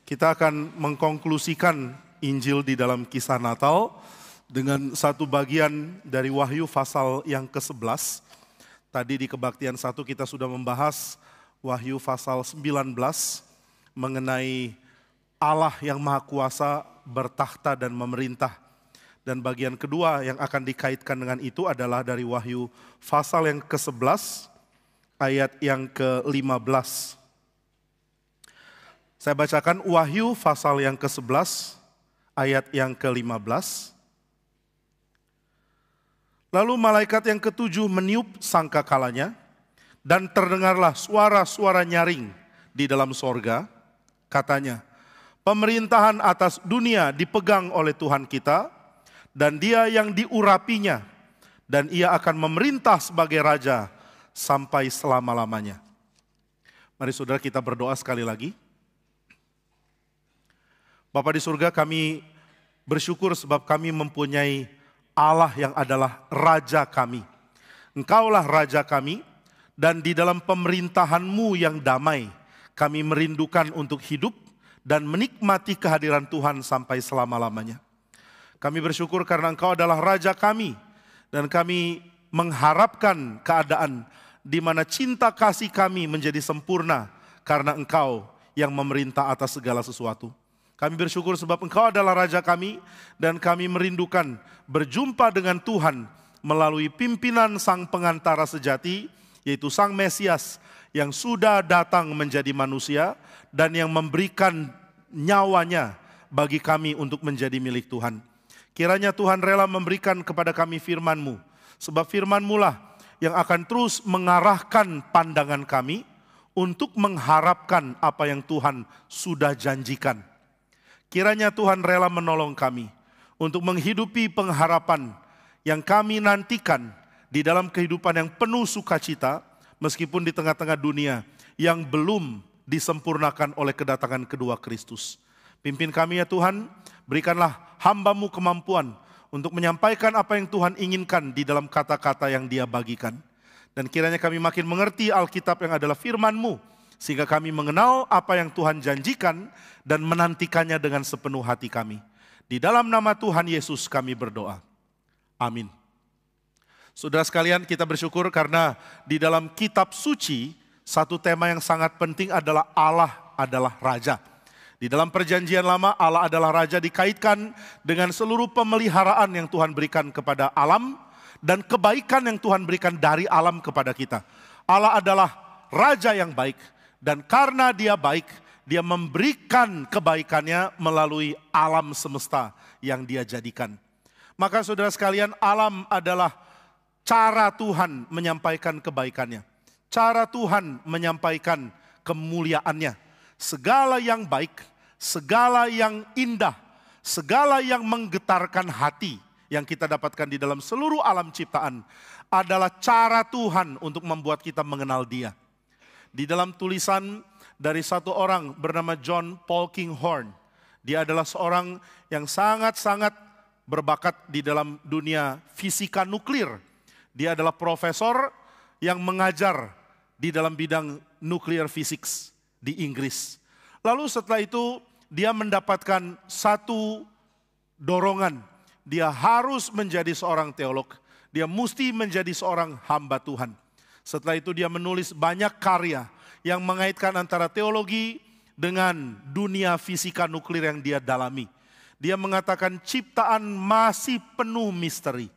Kita akan mengkonklusikan Injil di dalam kisah Natal dengan satu bagian dari Wahyu pasal yang ke-11. Tadi di kebaktian 1 kita sudah membahas Wahyu pasal 19 mengenai Allah yang Maha Kuasa bertakhta dan memerintah. Dan bagian kedua yang akan dikaitkan dengan itu adalah dari Wahyu pasal yang ke-11 ayat yang ke-15. Saya bacakan Wahyu pasal yang ke-11 ayat yang ke-15. Lalu malaikat yang ke-7 meniup sangkakalanya dan terdengarlah suara-suara nyaring di dalam sorga. Katanya, pemerintahan atas dunia dipegang oleh Tuhan kita dan Dia yang diurapinya, dan Ia akan memerintah sebagai Raja sampai selama-lamanya. Mari saudara kita berdoa sekali lagi. Bapa di surga, kami bersyukur sebab kami mempunyai Allah yang adalah Raja kami. Engkaulah Raja kami, dan di dalam pemerintahan-Mu yang damai, kami merindukan untuk hidup dan menikmati kehadiran Tuhan sampai selama-lamanya. Kami bersyukur karena Engkau adalah Raja kami, dan kami mengharapkan keadaan di mana cinta kasih kami menjadi sempurna karena Engkau yang memerintah atas segala sesuatu. Kami bersyukur sebab Engkau adalah Raja kami dan kami merindukan berjumpa dengan Tuhan melalui pimpinan Sang Pengantara sejati, yaitu Sang Mesias yang sudah datang menjadi manusia dan yang memberikan nyawanya bagi kami untuk menjadi milik Tuhan. Kiranya Tuhan rela memberikan kepada kami firman-Mu, sebab firman-Mu lah yang akan terus mengarahkan pandangan kami untuk mengharapkan apa yang Tuhan sudah janjikan. Kiranya Tuhan rela menolong kami untuk menghidupi pengharapan yang kami nantikan di dalam kehidupan yang penuh sukacita, meskipun di tengah-tengah dunia yang belum disempurnakan oleh kedatangan kedua Kristus. Pimpin kami ya Tuhan, berikanlah hamba-Mu kemampuan untuk menyampaikan apa yang Tuhan inginkan di dalam kata-kata yang Dia bagikan. Dan kiranya kami makin mengerti Alkitab yang adalah firman-Mu, sehingga kami mengenal apa yang Tuhan janjikan dan menantikannya dengan sepenuh hati kami. Di dalam nama Tuhan Yesus kami berdoa. Amin. Saudara sekalian, kita bersyukur karena di dalam kitab suci, satu tema yang sangat penting adalah Allah adalah Raja. Di dalam perjanjian lama, Allah adalah Raja dikaitkan dengan seluruh pemeliharaan yang Tuhan berikan kepada alam dan kebaikan yang Tuhan berikan dari alam kepada kita. Allah adalah Raja yang baik. Dan karena Dia baik, Dia memberikan kebaikannya melalui alam semesta yang Dia jadikan. Maka saudara sekalian, alam adalah cara Tuhan menyampaikan kebaikannya. Cara Tuhan menyampaikan kemuliaannya. Segala yang baik, segala yang indah, segala yang menggetarkan hati yang kita dapatkan di dalam seluruh alam ciptaan adalah cara Tuhan untuk membuat kita mengenal Dia. Di dalam tulisan dari satu orang bernama John Polkinghorne. Dia adalah seorang yang sangat-sangat berbakat di dalam dunia fisika nuklir. Dia adalah profesor yang mengajar di dalam bidang nuclear physics di Inggris. Lalu setelah itu dia mendapatkan satu dorongan. Dia harus menjadi seorang teolog. Dia mesti menjadi seorang hamba Tuhan. Setelah itu dia menulis banyak karya yang mengaitkan antara teologi dengan dunia fisika nuklir yang dia dalami. Dia mengatakan ciptaan masih penuh misteri.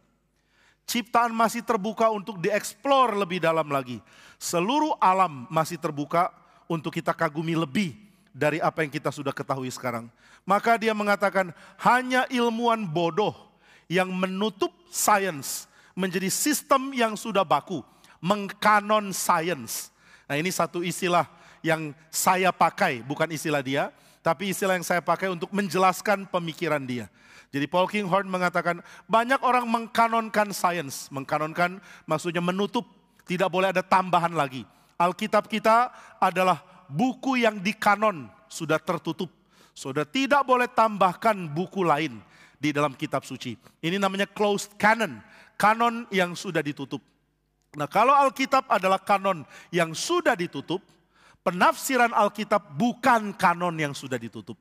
Ciptaan masih terbuka untuk dieksplor lebih dalam lagi. Seluruh alam masih terbuka untuk kita kagumi lebih dari apa yang kita sudah ketahui sekarang. Maka dia mengatakan hanya ilmuwan bodoh yang menutup sains menjadi sistem yang sudah baku. Mengkanon science. Nah, ini satu istilah yang saya pakai, bukan istilah dia, tapi istilah yang saya pakai untuk menjelaskan pemikiran dia. Jadi Polkinghorne mengatakan banyak orang mengkanonkan sains. Mengkanonkan maksudnya menutup, tidak boleh ada tambahan lagi. Alkitab kita adalah buku yang dikanon, sudah tertutup. Sudah tidak boleh tambahkan buku lain di dalam kitab suci. Ini namanya closed canon, kanon yang sudah ditutup. Nah, kalau Alkitab adalah kanon yang sudah ditutup, Penafsiran Alkitab bukan kanon yang sudah ditutup.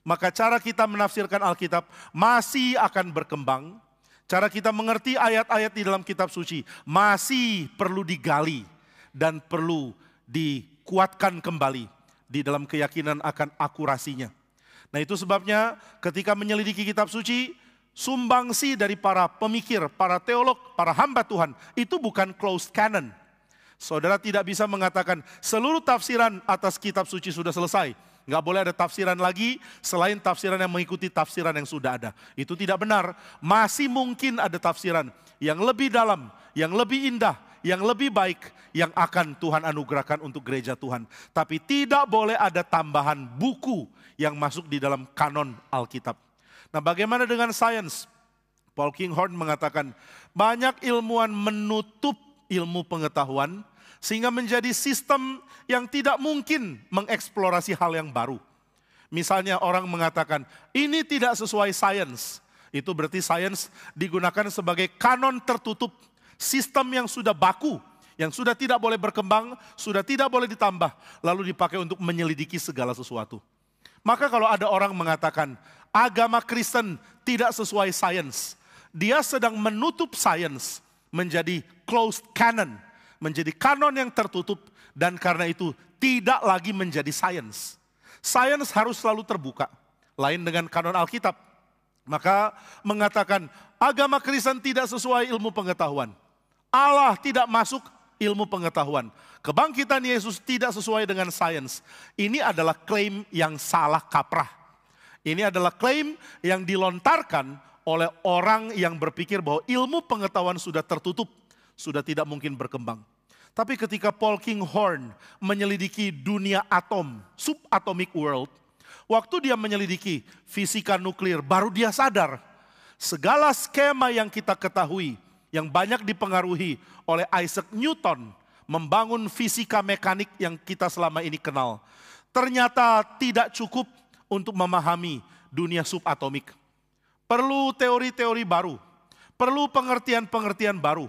Maka cara kita menafsirkan Alkitab masih akan berkembang. Cara kita mengerti ayat-ayat di dalam kitab suci masih perlu digali dan perlu dikuatkan kembali di dalam keyakinan akan akurasinya. Nah itu sebabnya ketika menyelidiki kitab suci, sumbangsi dari para pemikir, para teolog, para hamba Tuhan, itu bukan closed canon. Saudara tidak bisa mengatakan seluruh tafsiran atas kitab suci sudah selesai. Nggak boleh ada tafsiran lagi selain tafsiran yang mengikuti tafsiran yang sudah ada. Itu tidak benar. Masih mungkin ada tafsiran yang lebih dalam, yang lebih indah, yang lebih baik, yang akan Tuhan anugerahkan untuk gereja Tuhan. Tapi tidak boleh ada tambahan buku yang masuk di dalam kanon Alkitab. Nah bagaimana dengan sains? Paul Kinghorn mengatakan banyak ilmuwan menutup ilmu pengetahuan sehingga menjadi sistem yang tidak mungkin mengeksplorasi hal yang baru. Misalnya orang mengatakan ini tidak sesuai sains. Itu berarti sains digunakan sebagai kanon tertutup. Sistem yang sudah baku, yang sudah tidak boleh berkembang, sudah tidak boleh ditambah. Lalu dipakai untuk menyelidiki segala sesuatu. Maka kalau ada orang mengatakan agama Kristen tidak sesuai sains, dia sedang menutup sains menjadi closed canon, menjadi kanon yang tertutup, dan karena itu tidak lagi menjadi sains. Sains harus selalu terbuka, lain dengan kanon Alkitab. Maka mengatakan agama Kristen tidak sesuai ilmu pengetahuan. Allah tidak masuk ilmu pengetahuan. Kebangkitan Yesus tidak sesuai dengan sains. Ini adalah klaim yang salah kaprah. Ini adalah klaim yang dilontarkan oleh orang yang berpikir bahwa ilmu pengetahuan sudah tertutup, sudah tidak mungkin berkembang. Tapi ketika Paul Kinghorn menyelidiki dunia atom, subatomic world, waktu dia menyelidiki fisika nuklir, baru dia sadar segala skema yang kita ketahui, yang banyak dipengaruhi oleh Isaac Newton, membangun fisika mekanik yang kita selama ini kenal, ternyata tidak cukup untuk memahami dunia subatomik. Perlu teori-teori baru, perlu pengertian-pengertian baru,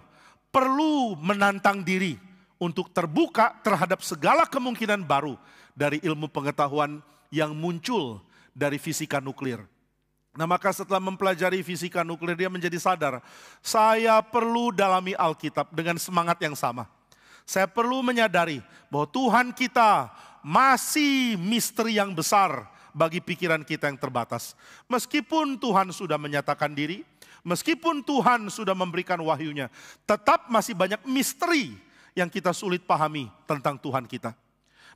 perlu menantang diri untuk terbuka terhadap segala kemungkinan baru dari ilmu pengetahuan yang muncul dari fisika nuklir. Nah maka setelah mempelajari fisika nuklir dia menjadi sadar, saya perlu dalami Alkitab dengan semangat yang sama. Saya perlu menyadari bahwa Tuhan kita masih misteri yang besar bagi pikiran kita yang terbatas. Meskipun Tuhan sudah menyatakan diri, meskipun Tuhan sudah memberikan wahyunya, tetap masih banyak misteri yang kita sulit pahami tentang Tuhan kita.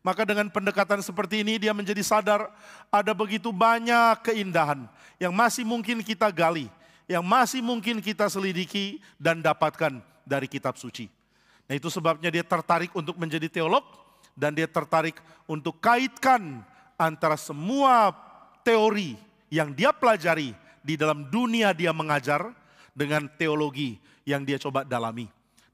Maka dengan pendekatan seperti ini dia menjadi sadar ada begitu banyak keindahan yang masih mungkin kita gali, yang masih mungkin kita selidiki dan dapatkan dari kitab suci. Nah itu sebabnya dia tertarik untuk menjadi teolog dan dia tertarik untuk kaitkan antara semua teori yang dia pelajari di dalam dunia dia mengajar dengan teologi yang dia coba dalami.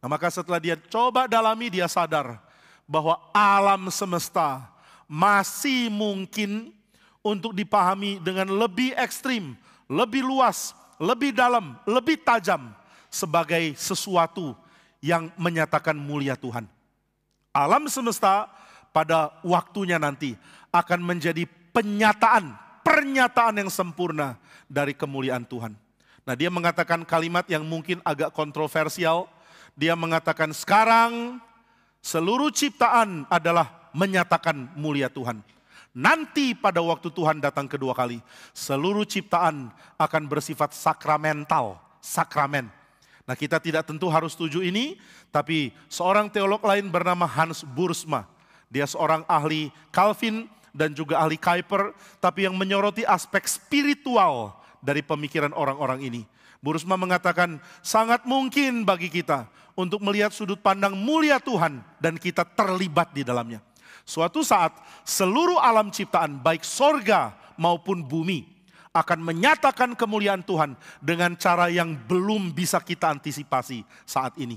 Nah, maka setelah dia coba dalami, dia sadar bahwa alam semesta masih mungkin untuk dipahami dengan lebih ekstrim, lebih luas, lebih dalam, lebih tajam sebagai sesuatu yang menyatakan mulia Tuhan. Alam semesta pada waktunya nanti akan menjadi pernyataan yang sempurna dari kemuliaan Tuhan. Nah, dia mengatakan kalimat yang mungkin agak kontroversial. Dia mengatakan sekarang seluruh ciptaan adalah menyatakan mulia Tuhan. Nanti pada waktu Tuhan datang kedua kali, seluruh ciptaan akan bersifat sakramental, sakramen. Nah kita tidak tentu harus setuju ini, tapi seorang teolog lain bernama Hans Boersma. Dia seorang ahli Calvin dan juga ahli Kuyper, tapi yang menyoroti aspek spiritual dari pemikiran orang-orang ini. Boersma mengatakan sangat mungkin bagi kita untuk melihat sudut pandang mulia Tuhan dan kita terlibat di dalamnya. Suatu saat seluruh alam ciptaan baik sorga maupun bumi akan menyatakan kemuliaan Tuhan dengan cara yang belum bisa kita antisipasi saat ini.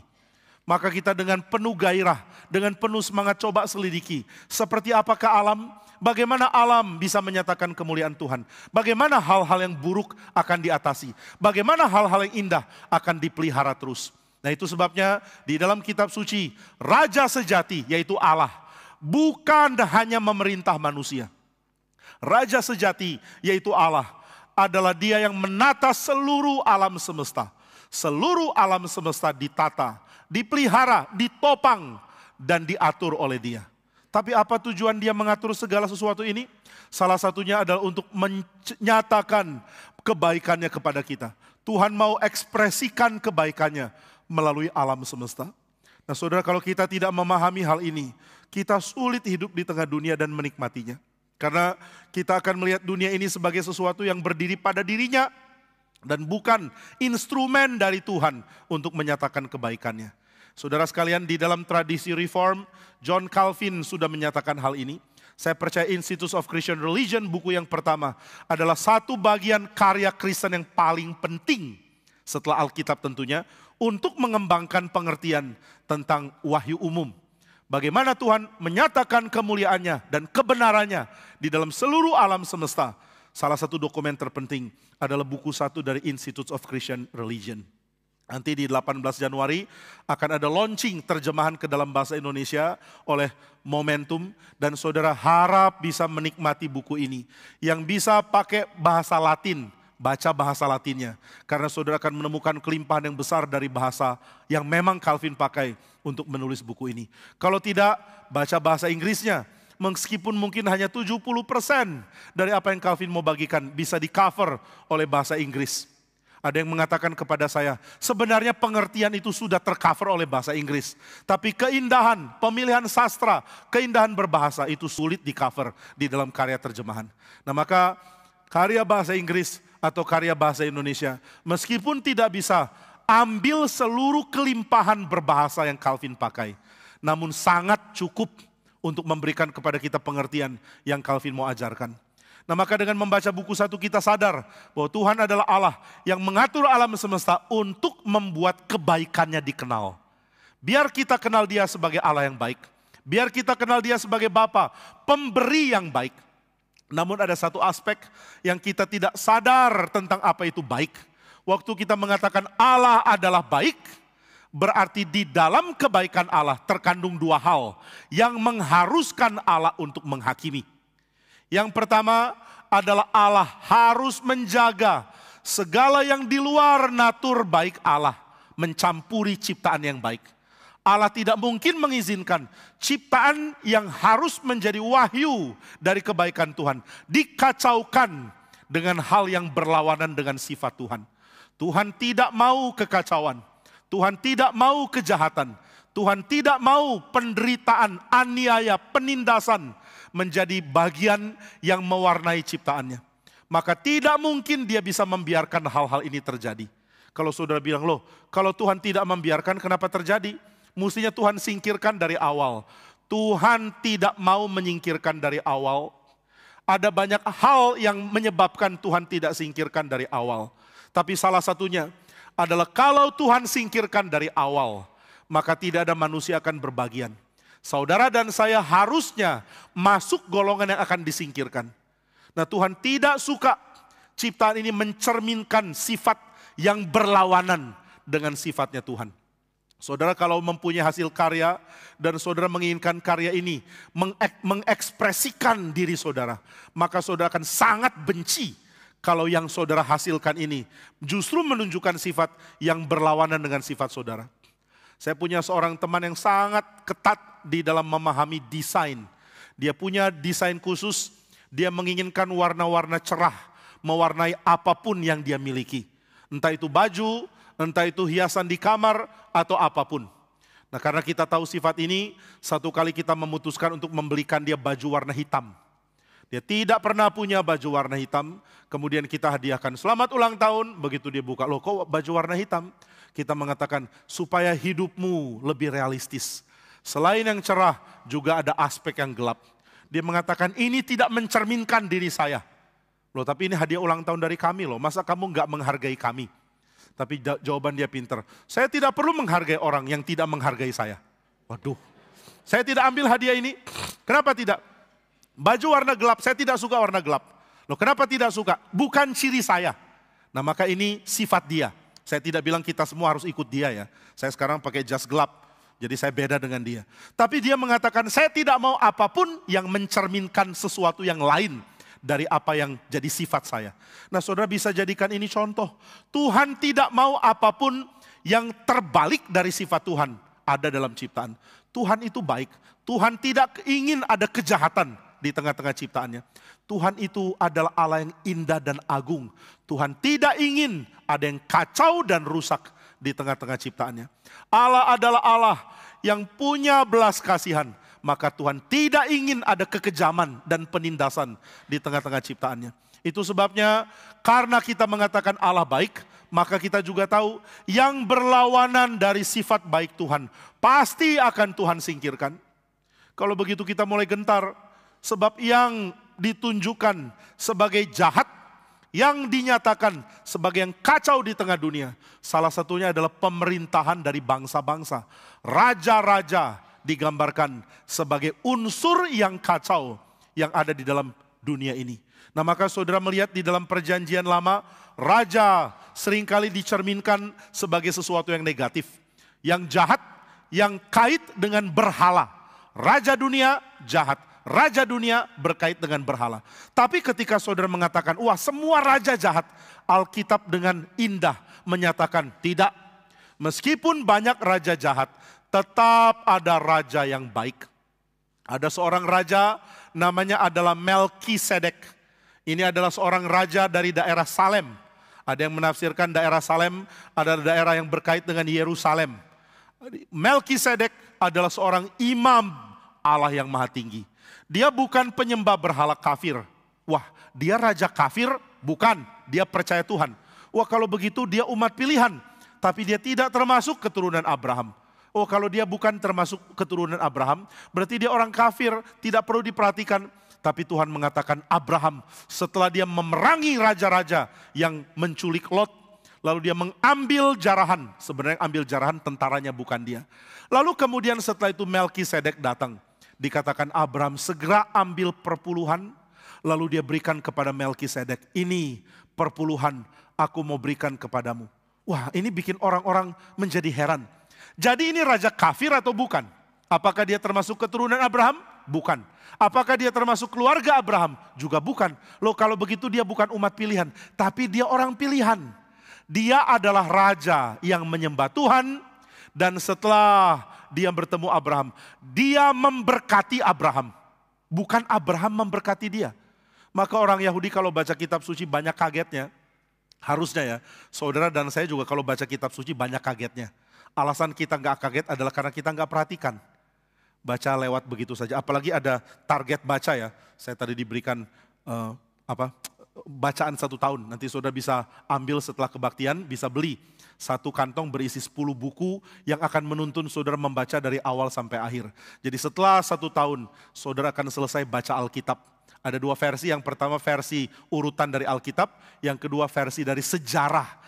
Maka kita dengan penuh gairah, dengan penuh semangat coba selidiki seperti apakah alam, bagaimana alam bisa menyatakan kemuliaan Tuhan. Bagaimana hal-hal yang buruk akan diatasi. Bagaimana hal-hal yang indah akan dipelihara terus. Nah itu sebabnya di dalam kitab suci, Raja sejati yaitu Allah bukan hanya memerintah manusia. Raja sejati, yaitu Allah, adalah Dia yang menata seluruh alam semesta. Seluruh alam semesta ditata, dipelihara, ditopang, dan diatur oleh Dia. Tapi apa tujuan Dia mengatur segala sesuatu ini? Salah satunya adalah untuk menyatakan kebaikannya kepada kita. Tuhan mau ekspresikan kebaikannya melalui alam semesta. Nah saudara, kalau kita tidak memahami hal ini, kita sulit hidup di tengah dunia dan menikmatinya. Karena kita akan melihat dunia ini sebagai sesuatu yang berdiri pada dirinya dan bukan instrumen dari Tuhan untuk menyatakan kebaikannya. Saudara sekalian, di dalam tradisi Reform, John Calvin sudah menyatakan hal ini. Saya percaya Institutes of Christian Religion, buku yang pertama, adalah satu bagian karya Kristen yang paling penting setelah Alkitab tentunya, untuk mengembangkan pengertian tentang wahyu umum. Bagaimana Tuhan menyatakan kemuliaannya dan kebenarannya di dalam seluruh alam semesta. Salah satu dokumen terpenting adalah buku 1 dari Institutes of Christian Religion. Nanti di 18 Januari akan ada launching terjemahan ke dalam bahasa Indonesia oleh Momentum. Dan saudara harap bisa menikmati buku ini. Yang bisa pakai bahasa Latin, baca bahasa Latinnya. Karena saudara akan menemukan kelimpahan yang besar dari bahasa yang memang Calvin pakai untuk menulis buku ini. Kalau tidak, baca bahasa Inggrisnya. Meskipun mungkin hanya 70% dari apa yang Calvin mau bagikan bisa di cover oleh bahasa Inggris. Ada yang mengatakan kepada saya, sebenarnya pengertian itu sudah tercover oleh bahasa Inggris. Tapi keindahan, pemilihan sastra, keindahan berbahasa itu sulit di cover di dalam karya terjemahan. Nah maka karya bahasa Inggris atau karya bahasa Indonesia, meskipun tidak bisa ambil seluruh kelimpahan berbahasa yang Calvin pakai, namun sangat cukup untuk memberikan kepada kita pengertian yang Calvin mau ajarkan. Nah maka dengan membaca buku 1 kita sadar bahwa Tuhan adalah Allah yang mengatur alam semesta untuk membuat kebaikannya dikenal. Biar kita kenal Dia sebagai Allah yang baik. Biar kita kenal Dia sebagai Bapa, pemberi yang baik. Namun ada satu aspek yang kita tidak sadar tentang apa itu baik. Waktu kita mengatakan Allah adalah baik, berarti di dalam kebaikan Allah terkandung dua hal yang mengharuskan Allah untuk menghakimi. Yang pertama adalah Allah harus menjaga segala yang di luar natur baik Allah mencampuri ciptaan yang baik. Allah tidak mungkin mengizinkan ciptaan yang harus menjadi wahyu dari kebaikan Tuhan dikacaukan dengan hal yang berlawanan dengan sifat Tuhan. Tuhan tidak mau kekacauan, Tuhan tidak mau kejahatan, Tuhan tidak mau penderitaan, aniaya, penindasan menjadi bagian yang mewarnai ciptaannya. Maka tidak mungkin Dia bisa membiarkan hal-hal ini terjadi. Kalau saudara bilang, loh kalau Tuhan tidak membiarkan kenapa terjadi? Mestinya Tuhan singkirkan dari awal. Tuhan tidak mau menyingkirkan dari awal. Ada banyak hal yang menyebabkan Tuhan tidak singkirkan dari awal. Tapi salah satunya adalah kalau Tuhan singkirkan dari awal, maka tidak ada manusia akan berbagian. Saudara dan saya harusnya masuk golongan yang akan disingkirkan. Nah Tuhan tidak suka ciptaan ini mencerminkan sifat yang berlawanan dengan sifatnya Tuhan. Saudara kalau mempunyai hasil karya dan saudara menginginkan karya ini mengekspresikan diri saudara, maka saudara akan sangat benci kalau yang saudara hasilkan ini justru menunjukkan sifat yang berlawanan dengan sifat saudara. Saya punya seorang teman yang sangat ketat di dalam memahami desain. Dia punya desain khusus, dia menginginkan warna-warna cerah, mewarnai apapun yang dia miliki. Entah itu baju, entah itu hiasan di kamar, atau apapun. Nah karena kita tahu sifat ini, satu kali kita memutuskan untuk membelikan dia baju warna hitam. Dia tidak pernah punya baju warna hitam, kemudian kita hadiahkan selamat ulang tahun, begitu dia buka, loh kok baju warna hitam? Kita mengatakan supaya hidupmu lebih realistis. Selain yang cerah juga ada aspek yang gelap. Dia mengatakan ini tidak mencerminkan diri saya. Loh tapi ini hadiah ulang tahun dari kami loh, masa kamu nggak menghargai kami? Tapi jawaban dia pinter, saya tidak perlu menghargai orang yang tidak menghargai saya. Waduh, saya tidak ambil hadiah ini, kenapa tidak? Baju warna gelap, saya tidak suka warna gelap. Loh kenapa tidak suka? Bukan ciri saya. Nah maka ini sifat dia. Saya tidak bilang kita semua harus ikut dia ya. Saya sekarang pakai jas gelap. Jadi saya beda dengan dia. Tapi dia mengatakan saya tidak mau apapun yang mencerminkan sesuatu yang lain dari apa yang jadi sifat saya. Nah saudara bisa jadikan ini contoh. Tuhan tidak mau apapun yang terbalik dari sifat Tuhan ada dalam ciptaan. Tuhan itu baik. Tuhan tidak ingin ada kejahatan di tengah-tengah ciptaannya. Tuhan itu adalah Allah yang indah dan agung. Tuhan tidak ingin ada yang kacau dan rusak di tengah-tengah ciptaannya. Allah adalah Allah yang punya belas kasihan. Maka Tuhan tidak ingin ada kekejaman dan penindasan di tengah-tengah ciptaannya. Itu sebabnya karena kita mengatakan Allah baik, maka kita juga tahu yang berlawanan dari sifat baik Tuhan pasti akan Tuhan singkirkan. Kalau begitu kita mulai gentar, sebab yang ditunjukkan sebagai jahat, yang dinyatakan sebagai yang kacau di tengah dunia, salah satunya adalah pemerintahan dari bangsa-bangsa. Raja-raja digambarkan sebagai unsur yang kacau yang ada di dalam dunia ini. Nah maka saudara melihat di dalam perjanjian lama, raja seringkali dicerminkan sebagai sesuatu yang negatif, yang jahat, yang kait dengan berhala. Raja dunia jahat. Raja dunia berkait dengan berhala. Tapi ketika saudara mengatakan, wah semua raja jahat, Alkitab dengan indah menyatakan tidak. Meskipun banyak raja jahat, tetap ada raja yang baik. Ada seorang raja namanya adalah Melkisedek. Ini adalah seorang raja dari daerah Salem. Ada yang menafsirkan daerah Salem adalah daerah yang berkait dengan Yerusalem. Melkisedek adalah seorang imam Allah yang maha tinggi. Dia bukan penyembah berhala kafir. Wah, dia raja kafir? Bukan, dia percaya Tuhan. Wah, kalau begitu dia umat pilihan. Tapi dia tidak termasuk keturunan Abraham. Oh, kalau dia bukan termasuk keturunan Abraham, berarti dia orang kafir, tidak perlu diperhatikan. Tapi Tuhan mengatakan Abraham setelah dia memerangi raja-raja yang menculik Lot. Lalu dia mengambil jarahan, sebenarnya ambil jarahan tentaranya bukan dia. Lalu kemudian setelah itu Melkisedek datang. Dikatakan Abraham segera ambil perpuluhan, lalu dia berikan kepada Melkisedek. Ini perpuluhan aku mau berikan kepadamu. Wah, ini bikin orang-orang menjadi heran. Jadi ini raja kafir atau bukan? Apakah dia termasuk keturunan Abraham? Bukan. Apakah dia termasuk keluarga Abraham? Juga bukan. Loh kalau begitu dia bukan umat pilihan, tapi dia orang pilihan. Dia adalah raja yang menyembah Tuhan, dan setelah dia bertemu Abraham, dia memberkati Abraham. Bukan Abraham memberkati dia. Maka orang Yahudi kalau baca kitab suci banyak kagetnya. Harusnya ya, saudara dan saya juga kalau baca kitab suci banyak kagetnya. Alasan kita nggak kaget adalah karena kita nggak perhatikan. Baca lewat begitu saja, apalagi ada target baca ya. Saya tadi diberikan bacaan 1 tahun, nanti saudara bisa ambil setelah kebaktian, bisa beli. 1 kantong berisi 10 buku yang akan menuntun saudara membaca dari awal sampai akhir. Jadi setelah 1 tahun, saudara akan selesai baca Alkitab. Ada 2 versi, yang pertama versi urutan dari Alkitab, yang kedua versi dari sejarah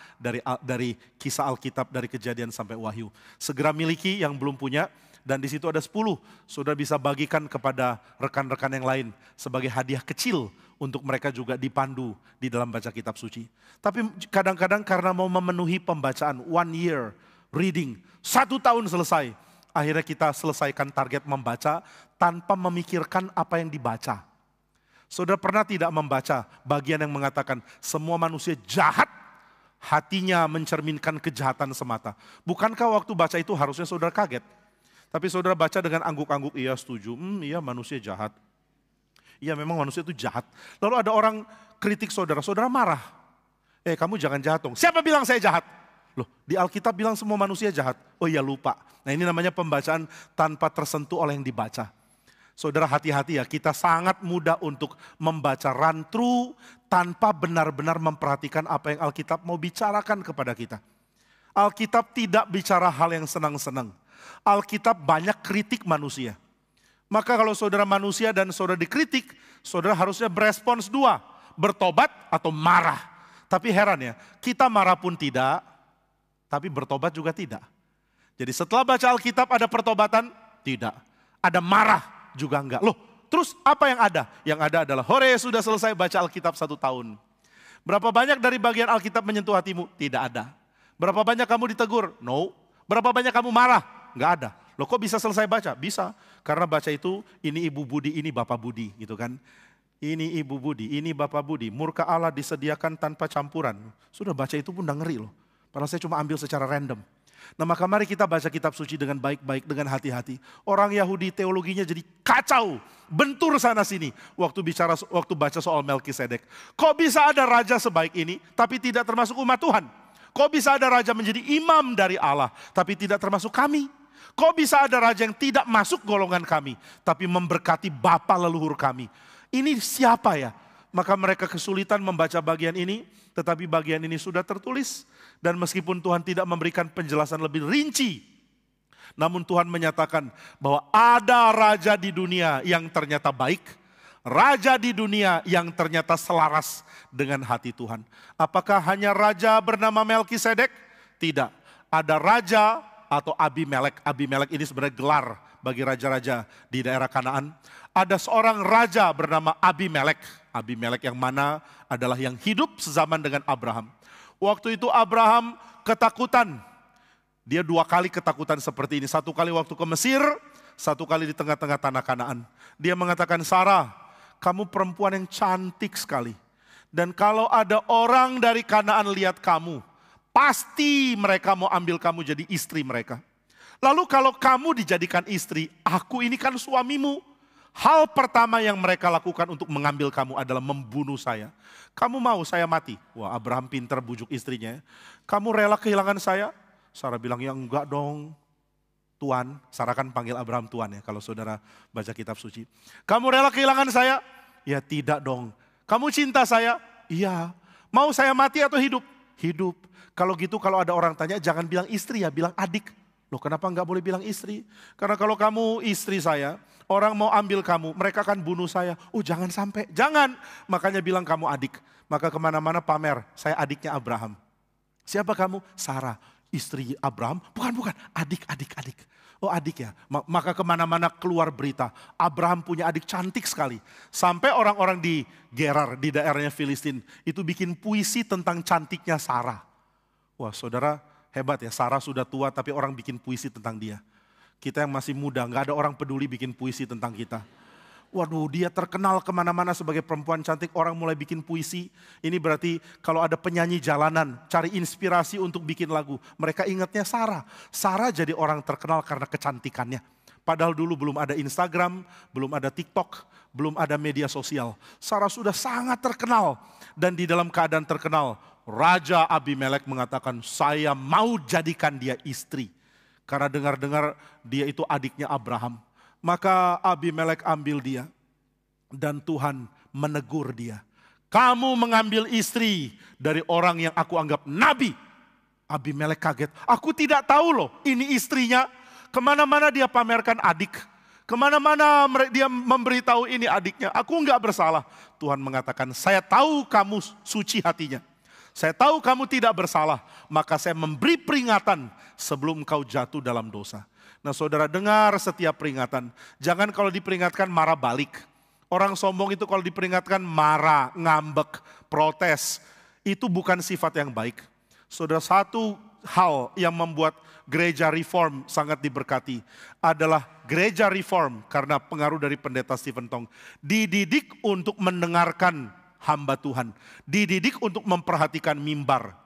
dari kisah Alkitab dari Kejadian sampai Wahyu. Segera miliki yang belum punya, dan di situ ada 10, saudara bisa bagikan kepada rekan-rekan yang lain sebagai hadiah kecil untuk mereka juga dipandu di dalam baca kitab suci. Tapi kadang-kadang karena mau memenuhi pembacaan 1 year reading, 1 tahun selesai. Akhirnya kita selesaikan target membaca tanpa memikirkan apa yang dibaca. Saudara pernah tidak membaca bagian yang mengatakan semua manusia jahat, hatinya mencerminkan kejahatan semata. Bukankah waktu baca itu harusnya saudara kaget? Tapi saudara baca dengan angguk-angguk, iya setuju, iya manusia jahat. Iya memang manusia itu jahat. Lalu ada orang kritik saudara, saudara marah. Kamu jangan jahat dong. Siapa bilang saya jahat? Loh, di Alkitab bilang semua manusia jahat. Oh iya lupa. Nah ini namanya pembacaan tanpa tersentuh oleh yang dibaca. Saudara hati-hati ya, kita sangat mudah untuk membaca run through tanpa benar-benar memperhatikan apa yang Alkitab mau bicarakan kepada kita. Alkitab tidak bicara hal yang senang-senang. Alkitab banyak kritik manusia. Maka kalau saudara manusia dan saudara dikritik, saudara harusnya berespons 2, bertobat atau marah. Tapi heran ya, kita marah pun tidak, tapi bertobat juga tidak. Jadi setelah baca Alkitab ada pertobatan? Tidak. Ada marah juga enggak. Loh, terus apa yang ada? Yang ada adalah, hore sudah selesai baca Alkitab 1 tahun. Berapa banyak dari bagian Alkitab menyentuh hatimu? Tidak ada. Berapa banyak kamu ditegur? No. Berapa banyak kamu marah? Nggak ada. Loh kok bisa selesai baca? Bisa. Karena baca itu, ini Ibu Budi, ini Bapak Budi gitu kan. Ini Ibu Budi, ini Bapak Budi. Murka Allah disediakan tanpa campuran. Sudah baca itu pun udah ngeri loh. Padahal saya cuma ambil secara random. Nah maka mari kita baca kitab suci dengan baik-baik, dengan hati-hati. Orang Yahudi teologinya jadi kacau, bentur sana sini. Waktu baca soal Melkisedek. Kok bisa ada raja sebaik ini, tapi tidak termasuk umat Tuhan? Kok bisa ada raja menjadi imam dari Allah, tapi tidak termasuk kami? Kok bisa ada raja yang tidak masuk golongan kami, tapi memberkati bapa leluhur kami? Ini siapa ya? Maka mereka kesulitan membaca bagian ini, tetapi bagian ini sudah tertulis. Dan meskipun Tuhan tidak memberikan penjelasan lebih rinci, namun Tuhan menyatakan bahwa ada raja di dunia yang ternyata baik, raja di dunia yang ternyata selaras dengan hati Tuhan. Apakah hanya raja bernama Melkisedek? Tidak. Ada raja atau Abimelek. Abimelek ini sebenarnya gelar bagi raja-raja di daerah Kanaan. Ada seorang raja bernama Abimelek. Abimelek yang mana adalah yang hidup sezaman dengan Abraham. Waktu itu Abraham ketakutan. Dia 2 kali ketakutan seperti ini. 1 kali waktu ke Mesir, 1 kali di tengah-tengah tanah Kanaan. Dia mengatakan, Sarah, kamu perempuan yang cantik sekali. Dan kalau ada orang dari Kanaan lihat kamu, pasti mereka mau ambil kamu jadi istri mereka. Lalu kalau kamu dijadikan istri, aku ini kan suamimu. Hal pertama yang mereka lakukan untuk mengambil kamu adalah membunuh saya. Kamu mau saya mati? Wah, Abraham pintar bujuk istrinya. Kamu rela kehilangan saya? Sarah bilang, ya enggak dong. Tuan, Sarah kan panggil Abraham Tuan ya kalau saudara baca kitab suci. Kamu rela kehilangan saya? Ya tidak dong. Kamu cinta saya? Iya. Mau saya mati atau hidup? Hidup. Kalau gitu kalau ada orang tanya jangan bilang istri ya, bilang adik. Loh kenapa enggak boleh bilang istri? Karena kalau kamu istri saya, orang mau ambil kamu, mereka akan bunuh saya. Oh jangan sampai, jangan. Makanya bilang kamu adik. Maka kemana-mana pamer, saya adiknya Abraham. Siapa kamu? Sarah, istri Abraham. Bukan, adik. Oh adik ya, maka kemana-mana keluar berita. Abraham punya adik cantik sekali. Sampai orang-orang di Gerar, di daerahnya Filistin, itu bikin puisi tentang cantiknya Sarah. Wah saudara, hebat ya, Sarah sudah tua tapi orang bikin puisi tentang dia. Kita yang masih muda, gak ada orang peduli bikin puisi tentang kita. Waduh, dia terkenal kemana-mana sebagai perempuan cantik, orang mulai bikin puisi. Ini berarti kalau ada penyanyi jalanan, cari inspirasi untuk bikin lagu. Mereka ingatnya Sarah. Sarah jadi orang terkenal karena kecantikannya. Padahal dulu belum ada Instagram, belum ada TikTok, belum ada media sosial. Sarah sudah sangat terkenal. Dan di dalam keadaan terkenal, Raja Abimelek mengatakan, saya mau jadikan dia istri. Karena dengar-dengar dia itu adiknya Abraham. Maka Abimelek ambil dia. Dan Tuhan menegur dia. Kamu mengambil istri dari orang yang aku anggap nabi. Abimelek kaget. Aku tidak tahu loh ini istrinya. Kemana-mana dia pamerkan adik. Kemana-mana dia memberitahu ini adiknya. Aku enggak bersalah. Tuhan mengatakan, saya tahu kamu suci hatinya. Saya tahu kamu tidak bersalah, maka saya memberi peringatan sebelum kau jatuh dalam dosa. Nah saudara dengar setiap peringatan, jangan kalau diperingatkan marah balik. Orang sombong itu kalau diperingatkan marah, ngambek, protes. Itu bukan sifat yang baik. Saudara, satu hal yang membuat gereja reform sangat diberkati adalah gereja reform karena pengaruh dari pendeta Stephen Tong. Dididik untuk mendengarkan hamba Tuhan. Dididik untuk memperhatikan mimbar.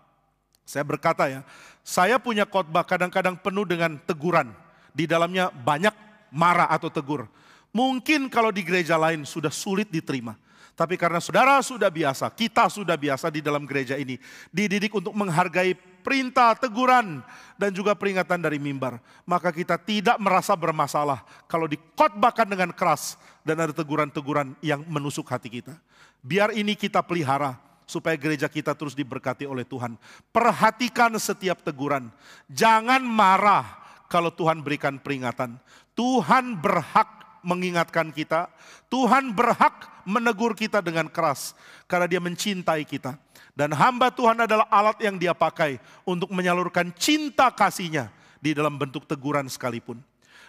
Saya berkata ya, saya punya khotbah kadang-kadang penuh dengan teguran. Di dalamnya banyak marah atau tegur. Mungkin kalau di gereja lain sudah sulit diterima. Tapi karena saudara sudah biasa, kita sudah biasa di dalam gereja ini. Dididik untuk menghargai perintah, teguran, dan juga peringatan dari mimbar. Maka kita tidak merasa bermasalah kalau dikhotbahkan dengan keras dan ada teguran-teguran yang menusuk hati kita. Biar ini kita pelihara supaya gereja kita terus diberkati oleh Tuhan. Perhatikan setiap teguran. Jangan marah kalau Tuhan berikan peringatan. Tuhan berhak mengingatkan kita. Tuhan berhak menegur kita dengan keras. Karena dia mencintai kita. Dan hamba Tuhan adalah alat yang dia pakai untuk menyalurkan cinta kasihnya di dalam bentuk teguran sekalipun.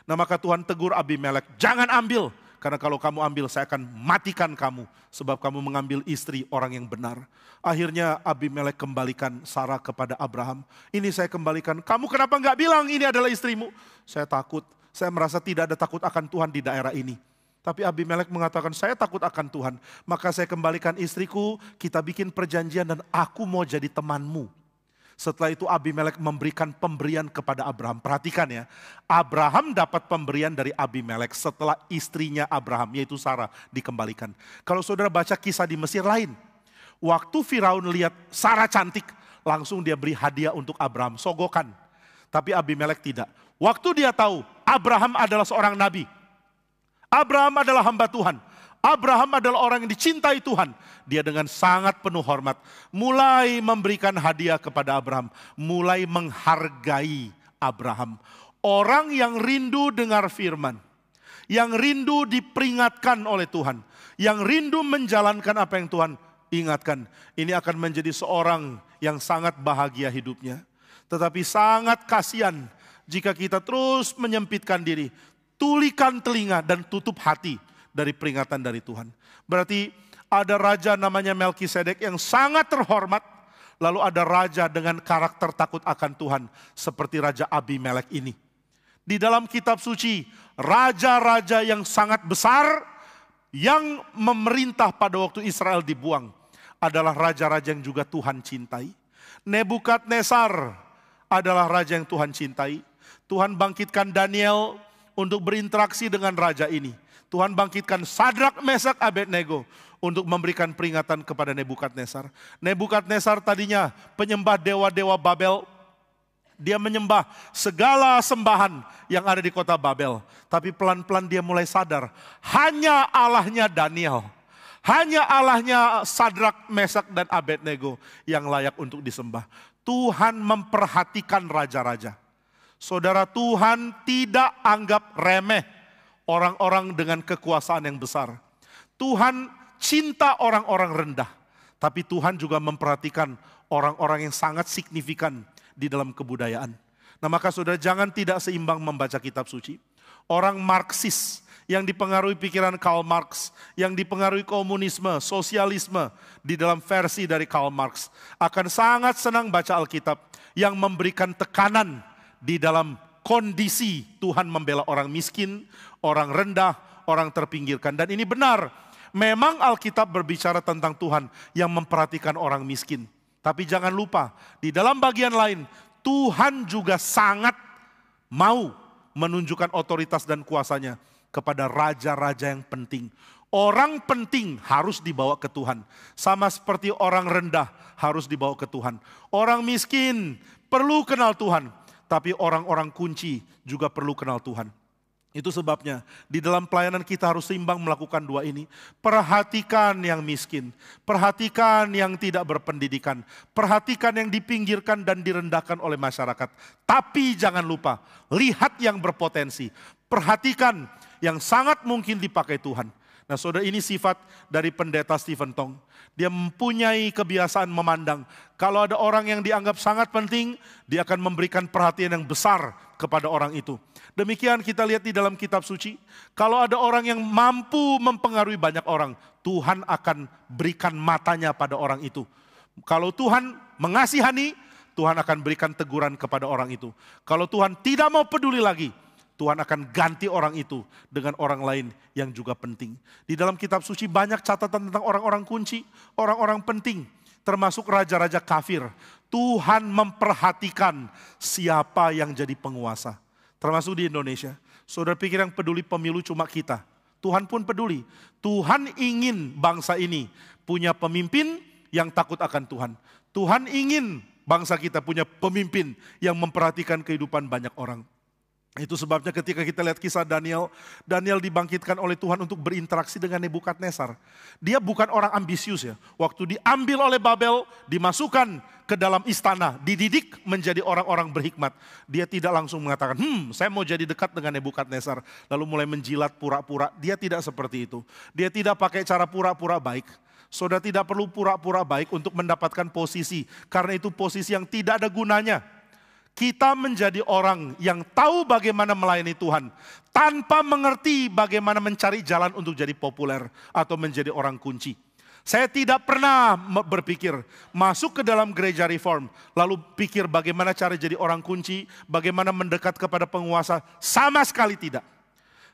Nah maka Tuhan tegur Abimelek, jangan ambil. Karena kalau kamu ambil, saya akan matikan kamu. Sebab kamu mengambil istri orang yang benar. Akhirnya Abimelek kembalikan Sarah kepada Abraham. Ini saya kembalikan. Kamu kenapa enggak bilang ini adalah istrimu? Saya takut. Saya merasa tidak ada takut akan Tuhan di daerah ini. Tapi Abimelek mengatakan, saya takut akan Tuhan. Maka saya kembalikan istriku, kita bikin perjanjian dan aku mau jadi temanmu. Setelah itu Abimelek memberikan pemberian kepada Abraham. Perhatikan ya, Abraham dapat pemberian dari Abimelek setelah istrinya Abraham, yaitu Sarah, dikembalikan. Kalau saudara baca kisah di Mesir lain, waktu Firaun lihat Sarah cantik, langsung dia beri hadiah untuk Abraham, sogokan. Tapi Abimelek tidak. Waktu dia tahu Abraham adalah seorang nabi, Abraham adalah hamba Tuhan, Abraham adalah orang yang dicintai Tuhan, dia dengan sangat penuh hormat mulai memberikan hadiah kepada Abraham, mulai menghargai Abraham. Orang yang rindu dengar firman, yang rindu diperingatkan oleh Tuhan, yang rindu menjalankan apa yang Tuhan ingatkan, ini akan menjadi seorang yang sangat bahagia hidupnya. Tetapi sangat kasihan jika kita terus menyempitkan diri, tulikan telinga dan tutup hati dari peringatan dari Tuhan. Berarti ada raja namanya Melkisedek yang sangat terhormat. Lalu ada raja dengan karakter takut akan Tuhan seperti Raja Abimelek ini. Di dalam kitab suci, raja-raja yang sangat besar yang memerintah pada waktu Israel dibuang adalah raja-raja yang juga Tuhan cintai. Nebukadnezar adalah raja yang Tuhan cintai. Tuhan bangkitkan Daniel untuk berinteraksi dengan raja ini. Tuhan bangkitkan Sadrak, Mesak, Abednego untuk memberikan peringatan kepada Nebukadnezar. Nebukadnezar tadinya penyembah dewa-dewa Babel. Dia menyembah segala sembahan yang ada di kota Babel. Tapi pelan-pelan dia mulai sadar, hanya Allahnya Daniel, hanya Allahnya Sadrak, Mesak, dan Abednego yang layak untuk disembah. Tuhan memperhatikan raja-raja. Saudara, Tuhan tidak anggap remeh orang-orang dengan kekuasaan yang besar. Tuhan cinta orang-orang rendah. Tapi Tuhan juga memperhatikan orang-orang yang sangat signifikan di dalam kebudayaan. Nah, maka saudara jangan tidak seimbang membaca kitab suci. Orang Marxis yang dipengaruhi pikiran Karl Marx, yang dipengaruhi komunisme, sosialisme di dalam versi dari Karl Marx, akan sangat senang baca Alkitab yang memberikan tekanan di dalam kondisi Tuhan membela orang miskin, orang rendah, orang terpinggirkan. Dan ini benar, memang Alkitab berbicara tentang Tuhan yang memperhatikan orang miskin. Tapi jangan lupa, di dalam bagian lain, Tuhan juga sangat mau menunjukkan otoritas dan kuasanya kepada raja-raja yang penting. Orang penting harus dibawa ke Tuhan. Sama seperti orang rendah harus dibawa ke Tuhan. Orang miskin perlu kenal Tuhan. Tapi orang-orang kunci juga perlu kenal Tuhan. Itu sebabnya di dalam pelayanan kita harus seimbang melakukan dua ini. Perhatikan yang miskin, perhatikan yang tidak berpendidikan, perhatikan yang dipinggirkan dan direndahkan oleh masyarakat. Tapi jangan lupa, lihat yang berpotensi, perhatikan yang sangat mungkin dipakai Tuhan. Nah, saudara, ini sifat dari pendeta Stephen Tong. Dia mempunyai kebiasaan memandang. Kalau ada orang yang dianggap sangat penting, dia akan memberikan perhatian yang besar kepada orang itu. Demikian kita lihat di dalam kitab suci. Kalau ada orang yang mampu mempengaruhi banyak orang, Tuhan akan berikan matanya pada orang itu. Kalau Tuhan mengasihani, Tuhan akan berikan teguran kepada orang itu. Kalau Tuhan tidak mau peduli lagi, Tuhan akan ganti orang itu dengan orang lain yang juga penting. Di dalam kitab suci banyak catatan tentang orang-orang kunci, orang-orang penting, termasuk raja-raja kafir. Tuhan memperhatikan siapa yang jadi penguasa, termasuk di Indonesia. Saudara pikir yang peduli pemilu cuma kita? Tuhan pun peduli. Tuhan ingin bangsa ini punya pemimpin yang takut akan Tuhan. Tuhan ingin bangsa kita punya pemimpin yang memperhatikan kehidupan banyak orang. Itu sebabnya ketika kita lihat kisah Daniel, Daniel dibangkitkan oleh Tuhan untuk berinteraksi dengan Nebukadnezar. Dia bukan orang ambisius ya. Waktu diambil oleh Babel, dimasukkan ke dalam istana, dididik menjadi orang-orang berhikmat. Dia tidak langsung mengatakan, saya mau jadi dekat dengan Nebukadnezar. Lalu mulai menjilat pura-pura. Dia tidak seperti itu. Dia tidak pakai cara pura-pura baik. Saudara tidak perlu pura-pura baik untuk mendapatkan posisi. Karena itu posisi yang tidak ada gunanya. Kita menjadi orang yang tahu bagaimana melayani Tuhan, tanpa mengerti bagaimana mencari jalan untuk jadi populer atau menjadi orang kunci. Saya tidak pernah berpikir masuk ke dalam gereja reform, lalu pikir bagaimana cara jadi orang kunci, bagaimana mendekat kepada penguasa, sama sekali tidak.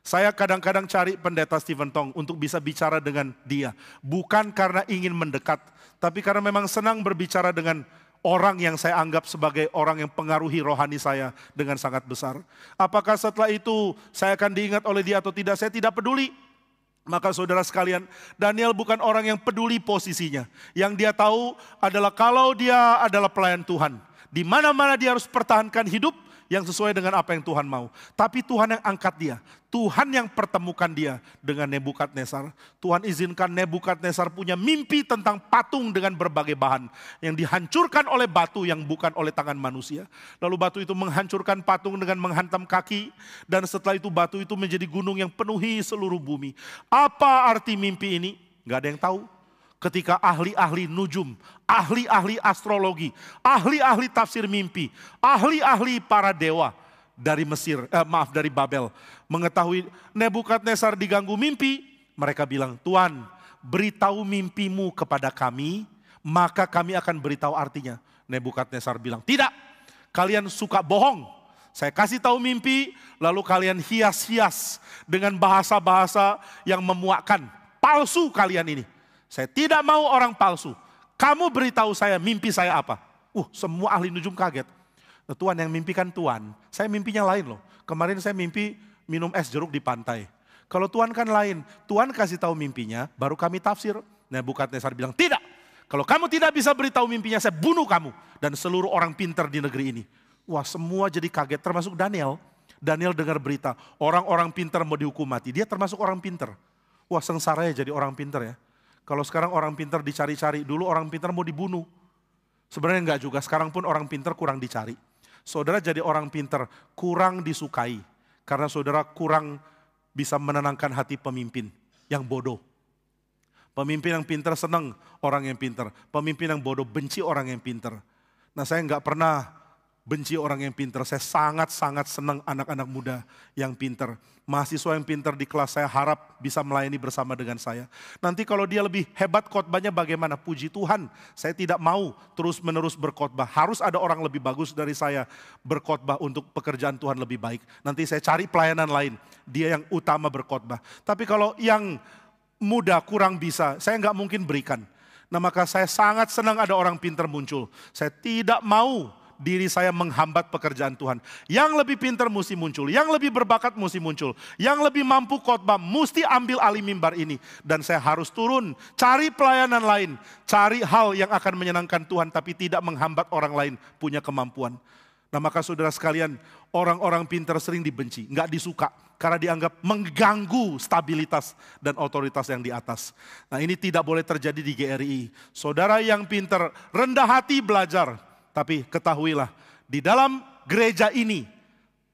Saya kadang-kadang cari pendeta Stephen Tong untuk bisa bicara dengan dia. Bukan karena ingin mendekat, tapi karena memang senang berbicara dengan orang yang saya anggap sebagai orang yang pengaruhi rohani saya dengan sangat besar. Apakah setelah itu saya akan diingat oleh dia atau tidak, saya tidak peduli. Maka saudara sekalian, Daniel bukan orang yang peduli posisinya. Yang dia tahu adalah kalau dia adalah pelayan Tuhan, di mana-mana dia harus pertahankan hidup yang sesuai dengan apa yang Tuhan mau. Tapi Tuhan yang angkat dia, Tuhan yang pertemukan dia dengan Nebukadnezar. Tuhan izinkan Nebukadnezar punya mimpi tentang patung dengan berbagai bahan yang dihancurkan oleh batu yang bukan oleh tangan manusia. Lalu batu itu menghancurkan patung dengan menghantam kaki, dan setelah itu batu itu menjadi gunung yang penuhi seluruh bumi. Apa arti mimpi ini? Gak ada yang tahu. Ketika ahli-ahli nujum, ahli-ahli astrologi, ahli-ahli tafsir mimpi, ahli-ahli para dewa dari dari Babel mengetahui Nebukadnezar diganggu mimpi, mereka bilang, "Tuan, beritahu mimpimu kepada kami, maka kami akan beritahu artinya." Nebukadnezar bilang, "Tidak, kalian suka bohong. Saya kasih tahu mimpi, lalu kalian hias-hias dengan bahasa-bahasa yang memuakkan. Palsu kalian ini. Saya tidak mau orang palsu. Kamu beritahu saya mimpi saya apa." Semua ahli nujum kaget. Tuan yang mimpikan Tuan, saya mimpinya lain loh. Kemarin saya mimpi minum es jeruk di pantai. Kalau Tuan kan lain, Tuan kasih tahu mimpinya, baru kami tafsir. Nebukadnezar bilang, "Tidak, kalau kamu tidak bisa beritahu mimpinya, saya bunuh kamu dan seluruh orang pintar di negeri ini." Semua jadi kaget, termasuk Daniel. Daniel dengar berita, orang-orang pintar mau dihukum mati. Dia termasuk orang pintar. Sengsara ya jadi orang pintar ya. Kalau sekarang orang pintar dicari-cari, dulu orang pintar mau dibunuh. Sebenarnya enggak juga, sekarang pun orang pintar kurang dicari. Saudara jadi orang pintar kurang disukai, karena saudara kurang bisa menenangkan hati pemimpin yang bodoh. Pemimpin yang pintar senang orang yang pintar, pemimpin yang bodoh benci orang yang pintar. Nah, saya enggak pernah benci orang yang pintar, saya sangat-sangat senang anak-anak muda yang pintar. Mahasiswa yang pintar di kelas saya harap bisa melayani bersama dengan saya. Nanti kalau dia lebih hebat khotbahnya bagaimana? Puji Tuhan, saya tidak mau terus-menerus berkhotbah. Harus ada orang lebih bagus dari saya berkhotbah untuk pekerjaan Tuhan lebih baik. Nanti saya cari pelayanan lain, dia yang utama berkhotbah. Tapi kalau yang muda kurang bisa, saya nggak mungkin berikan. Nah, maka saya sangat senang ada orang pintar muncul. Saya tidak mau diri saya menghambat pekerjaan Tuhan. Yang lebih pintar mesti muncul, yang lebih berbakat mesti muncul, yang lebih mampu khotbah mesti ambil alih mimbar ini. Dan saya harus turun, cari pelayanan lain, cari hal yang akan menyenangkan Tuhan tapi tidak menghambat orang lain punya kemampuan. Nah, maka saudara sekalian, orang-orang pintar sering dibenci, nggak disuka karena dianggap mengganggu stabilitas dan otoritas yang di atas. Nah, ini tidak boleh terjadi di GRI. Saudara yang pintar, rendah hati belajar. Tapi ketahuilah, di dalam gereja ini,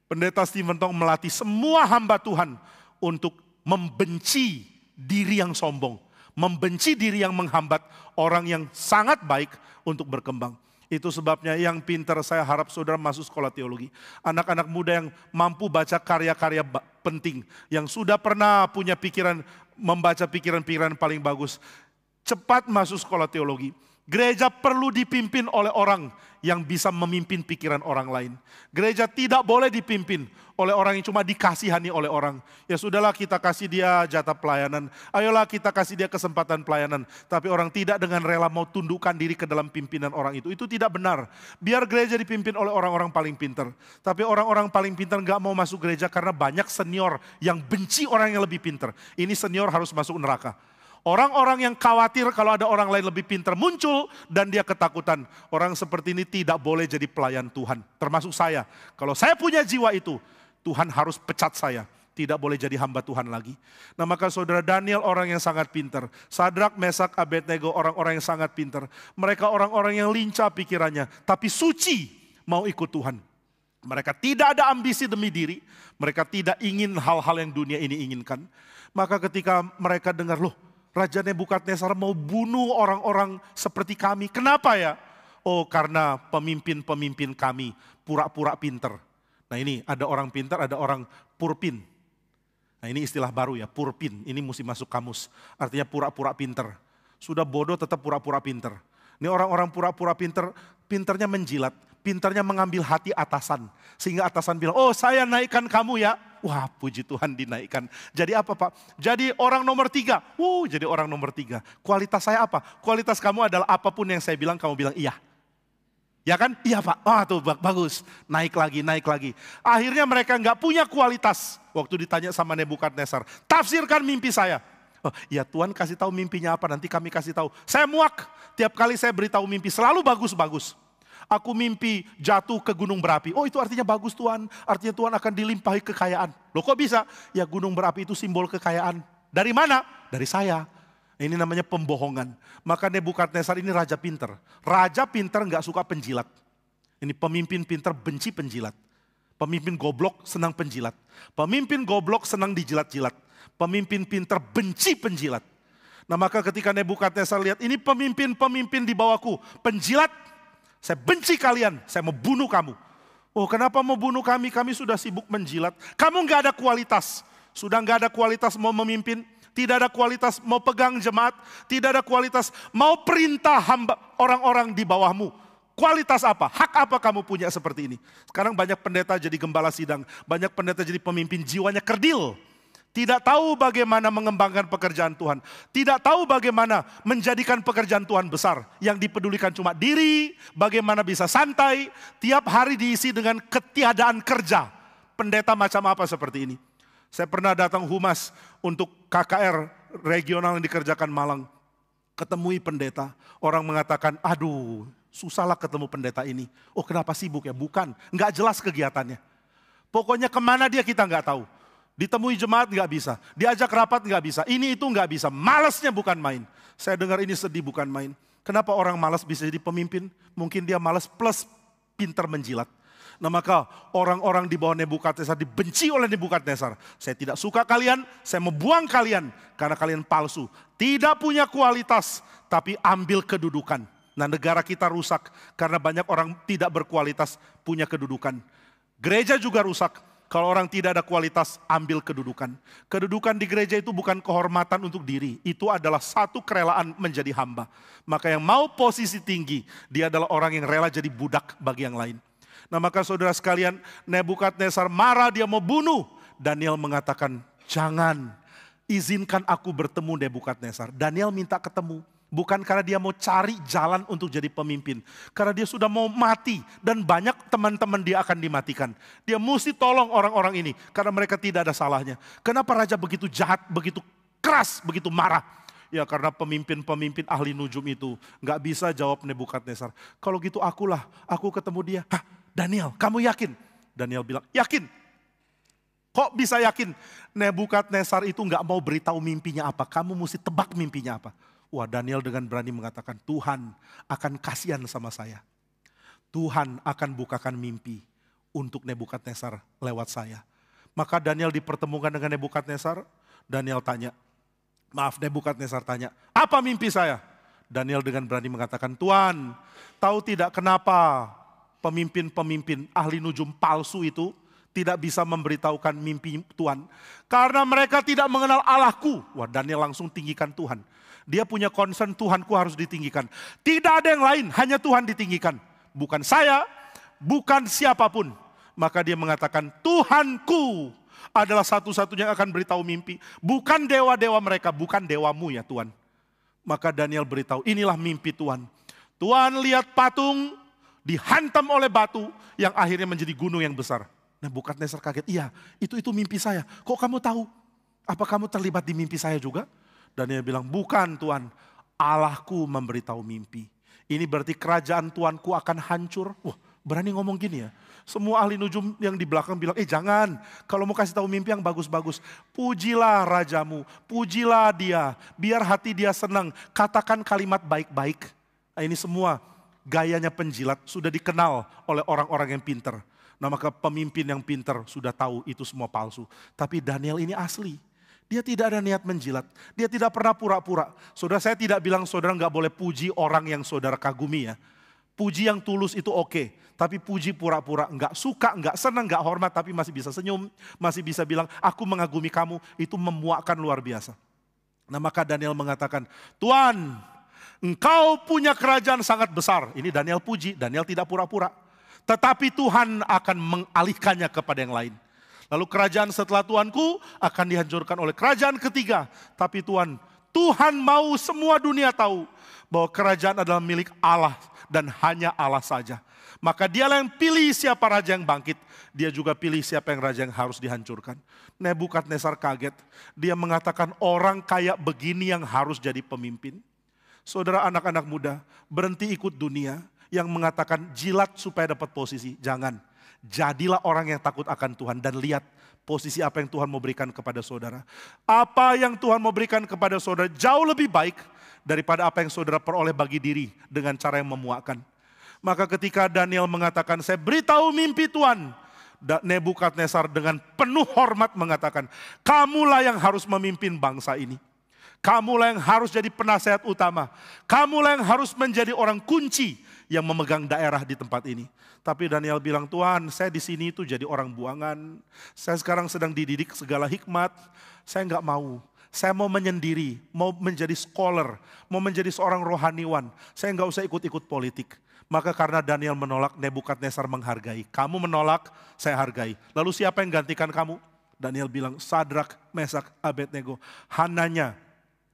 Pendeta Stephen Tong melatih semua hamba Tuhan untuk membenci diri yang sombong. Membenci diri yang menghambat orang yang sangat baik untuk berkembang. Itu sebabnya yang pintar saya harap saudara masuk sekolah teologi. Anak-anak muda yang mampu baca karya-karya penting. Yang sudah pernah punya pikiran, membaca pikiran-pikiran paling bagus. Cepat masuk sekolah teologi. Gereja perlu dipimpin oleh orang yang bisa memimpin pikiran orang lain. Gereja tidak boleh dipimpin oleh orang yang cuma dikasihani oleh orang. Ya sudahlah, kita kasih dia jatah pelayanan. Ayolah kita kasih dia kesempatan pelayanan. Tapi orang tidak dengan rela mau tundukkan diri ke dalam pimpinan orang itu. Itu tidak benar. Biar gereja dipimpin oleh orang-orang paling pintar. Tapi orang-orang paling pintar gak mau masuk gereja karena banyak senior yang benci orang yang lebih pintar. Ini senior harus masuk neraka. Orang-orang yang khawatir kalau ada orang lain lebih pintar muncul dan dia ketakutan. Orang seperti ini tidak boleh jadi pelayan Tuhan. Termasuk saya. Kalau saya punya jiwa itu, Tuhan harus pecat saya. Tidak boleh jadi hamba Tuhan lagi. Nah, maka saudara Daniel orang yang sangat pintar. Sadrak, Mesak, Abednego orang-orang yang sangat pintar. Mereka orang-orang yang lincah pikirannya. Tapi suci mau ikut Tuhan. Mereka tidak ada ambisi demi diri. Mereka tidak ingin hal-hal yang dunia ini inginkan. Maka ketika mereka dengar, loh, Raja Nebukadnezar mau bunuh orang-orang seperti kami. Kenapa ya? Oh, karena pemimpin-pemimpin kami pura-pura pinter. Nah ini ada orang pinter, ada orang purpin. Nah ini istilah baru ya, purpin. Ini mesti masuk kamus. Artinya pura-pura pinter. Sudah bodoh tetap pura-pura pinter. Ini orang-orang pura-pura pinter, pinternya menjilat. Pinternya mengambil hati atasan. Sehingga atasan bilang, oh saya naikkan kamu ya. Wah puji Tuhan dinaikkan. Jadi apa Pak? Jadi orang nomor 3. Jadi orang nomor 3. Kualitas saya apa? Kualitas kamu adalah apapun yang saya bilang, kamu bilang iya. Ya kan? Iya Pak. Wah tuh bagus. Naik lagi, naik lagi. Akhirnya mereka nggak punya kualitas. Waktu ditanya sama Nebukadnezar, tafsirkan mimpi saya. Oh, ya Tuhan kasih tahu mimpinya apa, nanti kami kasih tahu. Saya muak. Tiap kali saya beritahu mimpi selalu bagus-bagus. Aku mimpi jatuh ke gunung berapi. Oh itu artinya bagus Tuhan. Artinya Tuhan akan dilimpahi kekayaan. Loh kok bisa? Ya gunung berapi itu simbol kekayaan. Dari mana? Dari saya. Ini namanya pembohongan. Maka Nebukadnezar ini raja pinter. Raja pinter gak suka penjilat. Ini pemimpin pinter benci penjilat. Pemimpin goblok senang penjilat. Pemimpin goblok senang dijilat-jilat. Pemimpin pinter benci penjilat. Nah maka ketika Nebukadnezar lihat ini pemimpin-pemimpin di bawahku. Penjilat, saya benci kalian, saya mau bunuh kamu. Oh kenapa mau bunuh kami? Kami sudah sibuk menjilat. Kamu gak ada kualitas. Sudah gak ada kualitas mau memimpin. Tidak ada kualitas mau pegang jemaat. Tidak ada kualitas mau perintah hamba orang-orang di bawahmu. Kualitas apa? Hak apa kamu punya seperti ini? Sekarang banyak pendeta jadi gembala sidang. Banyak pendeta jadi pemimpin jiwanya kerdil. Tidak tahu bagaimana mengembangkan pekerjaan Tuhan. Tidak tahu bagaimana menjadikan pekerjaan Tuhan besar. Yang dipedulikan cuma diri, bagaimana bisa santai. Tiap hari diisi dengan ketiadaan kerja. Pendeta macam apa seperti ini? Saya pernah datang humas untuk KKR regional yang dikerjakan Malang. Ketemui pendeta, orang mengatakan, aduh susahlah ketemu pendeta ini. Oh kenapa sibuk ya? Bukan, nggak jelas kegiatannya. Pokoknya kemana dia kita nggak tahu. Ditemui jemaat nggak bisa, diajak rapat nggak bisa, ini itu nggak bisa. Malasnya bukan main. Saya dengar ini sedih bukan main. Kenapa orang malas bisa jadi pemimpin? Mungkin dia malas plus pintar menjilat. Nah maka orang-orang di bawah Nebukadnezar dibenci oleh Nebukadnezar. Saya tidak suka kalian, saya membuang kalian karena kalian palsu. Tidak punya kualitas, tapi ambil kedudukan. Nah negara kita rusak karena banyak orang tidak berkualitas punya kedudukan. Gereja juga rusak. Kalau orang tidak ada kualitas, ambil kedudukan. Kedudukan di gereja itu bukan kehormatan untuk diri. Itu adalah satu kerelaan menjadi hamba. Maka yang mau posisi tinggi, dia adalah orang yang rela jadi budak bagi yang lain. Nah maka saudara sekalian, Nebukadnezar marah, dia mau bunuh. Daniel mengatakan, jangan, izinkan aku bertemu Nebukadnezar. Daniel minta ketemu. Bukan karena dia mau cari jalan untuk jadi pemimpin. Karena dia sudah mau mati. Dan banyak teman-teman dia akan dimatikan. Dia mesti tolong orang-orang ini. Karena mereka tidak ada salahnya. Kenapa raja begitu jahat, begitu keras, begitu marah? Ya karena pemimpin-pemimpin ahli nujum itu gak bisa jawab Nebukadnezar. Kalau gitu aku ketemu dia. Hah Daniel, kamu yakin? Daniel bilang, yakin. Kok bisa yakin? Nebukadnezar itu gak mau beritahu mimpinya apa. Kamu mesti tebak mimpinya apa. Wah Daniel dengan berani mengatakan, Tuhan akan kasihan sama saya. Tuhan akan bukakan mimpi untuk Nebukadnezar lewat saya. Maka Daniel dipertemukan dengan Nebukadnezar. Daniel tanya, Nebukadnezar tanya, apa mimpi saya? Daniel dengan berani mengatakan, Tuhan, tahu tidak kenapa pemimpin-pemimpin ahli nujum palsu itu tidak bisa memberitahukan mimpi Tuhan? Karena mereka tidak mengenal Allahku. Wah Daniel langsung tinggikan Tuhan. Dia punya concern Tuhanku harus ditinggikan. Tidak ada yang lain, hanya Tuhan ditinggikan. Bukan saya, bukan siapapun. Maka dia mengatakan, Tuhanku adalah satu-satunya yang akan beritahu mimpi. Bukan dewa-dewa mereka, bukan dewamu ya Tuhan. Maka Daniel beritahu, inilah mimpi Tuhan. Tuhan lihat patung dihantam oleh batu yang akhirnya menjadi gunung yang besar. Nebukadnezar kaget, iya itu mimpi saya. Kok kamu tahu? Apa kamu terlibat di mimpi saya juga? Daniel bilang, bukan Tuhan, Allahku memberitahu mimpi. Ini berarti kerajaan Tuhanku akan hancur. Wah berani ngomong gini ya. Semua ahli nujum yang di belakang bilang, jangan. Kalau mau kasih tahu mimpi yang bagus-bagus. Pujilah rajamu, pujilah dia. Biar hati dia senang. Katakan kalimat baik-baik. Nah, ini semua gayanya penjilat sudah dikenal oleh orang-orang yang pintar. Nah maka pemimpin yang pintar sudah tahu itu semua palsu. Tapi Daniel ini asli. Dia tidak ada niat menjilat. Dia tidak pernah pura-pura. Saudara saya tidak bilang saudara nggak boleh puji orang yang saudara kagumi ya. Puji yang tulus itu oke, tapi puji pura-pura, nggak suka, nggak senang, nggak hormat, tapi masih bisa senyum, masih bisa bilang, aku mengagumi kamu, itu memuakkan luar biasa. Nah maka Daniel mengatakan, Tuhan, Engkau punya kerajaan sangat besar. Ini Daniel puji, Daniel tidak pura-pura. Tetapi Tuhan akan mengalihkannya kepada yang lain. Lalu kerajaan setelah Tuanku akan dihancurkan oleh kerajaan ketiga. Tapi Tuhan mau semua dunia tahu bahwa kerajaan adalah milik Allah dan hanya Allah saja. Maka dialah yang pilih siapa raja yang bangkit. Dia juga pilih siapa yang raja yang harus dihancurkan. Nebukadnezar kaget. Dia mengatakan orang kayak begini yang harus jadi pemimpin. Saudara anak-anak muda, berhenti ikut dunia yang mengatakan jilat supaya dapat posisi. Jangan. Jadilah orang yang takut akan Tuhan dan lihat posisi apa yang Tuhan mau berikan kepada saudara. Apa yang Tuhan mau berikan kepada saudara jauh lebih baik daripada apa yang saudara peroleh bagi diri dengan cara yang memuakkan. Maka ketika Daniel mengatakan, saya beritahu mimpi Tuhan. Nebukadnezar dengan penuh hormat mengatakan, kamulah yang harus memimpin bangsa ini. Kamulah yang harus jadi penasehat utama. Kamulah yang harus menjadi orang kunci yang memegang daerah di tempat ini. Tapi Daniel bilang, Tuhan, saya di sini itu jadi orang buangan. Saya sekarang sedang dididik segala hikmat. Saya enggak mau. Saya mau menyendiri, mau menjadi scholar, mau menjadi seorang rohaniwan. Saya enggak usah ikut-ikut politik. Maka karena Daniel menolak, Nebukadnezar menghargai. Kamu menolak, saya hargai. Lalu siapa yang gantikan kamu? Daniel bilang, Sadrak, Mesak, Abednego. Hananya,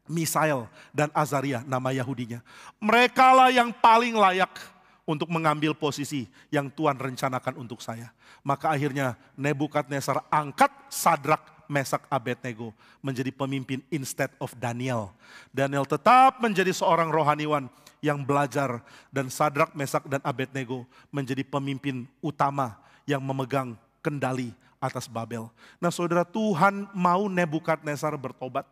Misael, dan Azaria, nama Yahudinya. Merekalah yang paling layak untuk mengambil posisi yang Tuhan rencanakan untuk saya. Maka akhirnya Nebukadnezar angkat Sadrak, Mesak, Abednego menjadi pemimpin instead of Daniel. Daniel tetap menjadi seorang rohaniwan yang belajar, dan Sadrak, Mesak, dan Abednego menjadi pemimpin utama yang memegang kendali atas Babel. Nah saudara, Tuhan mau Nebukadnezar bertobat.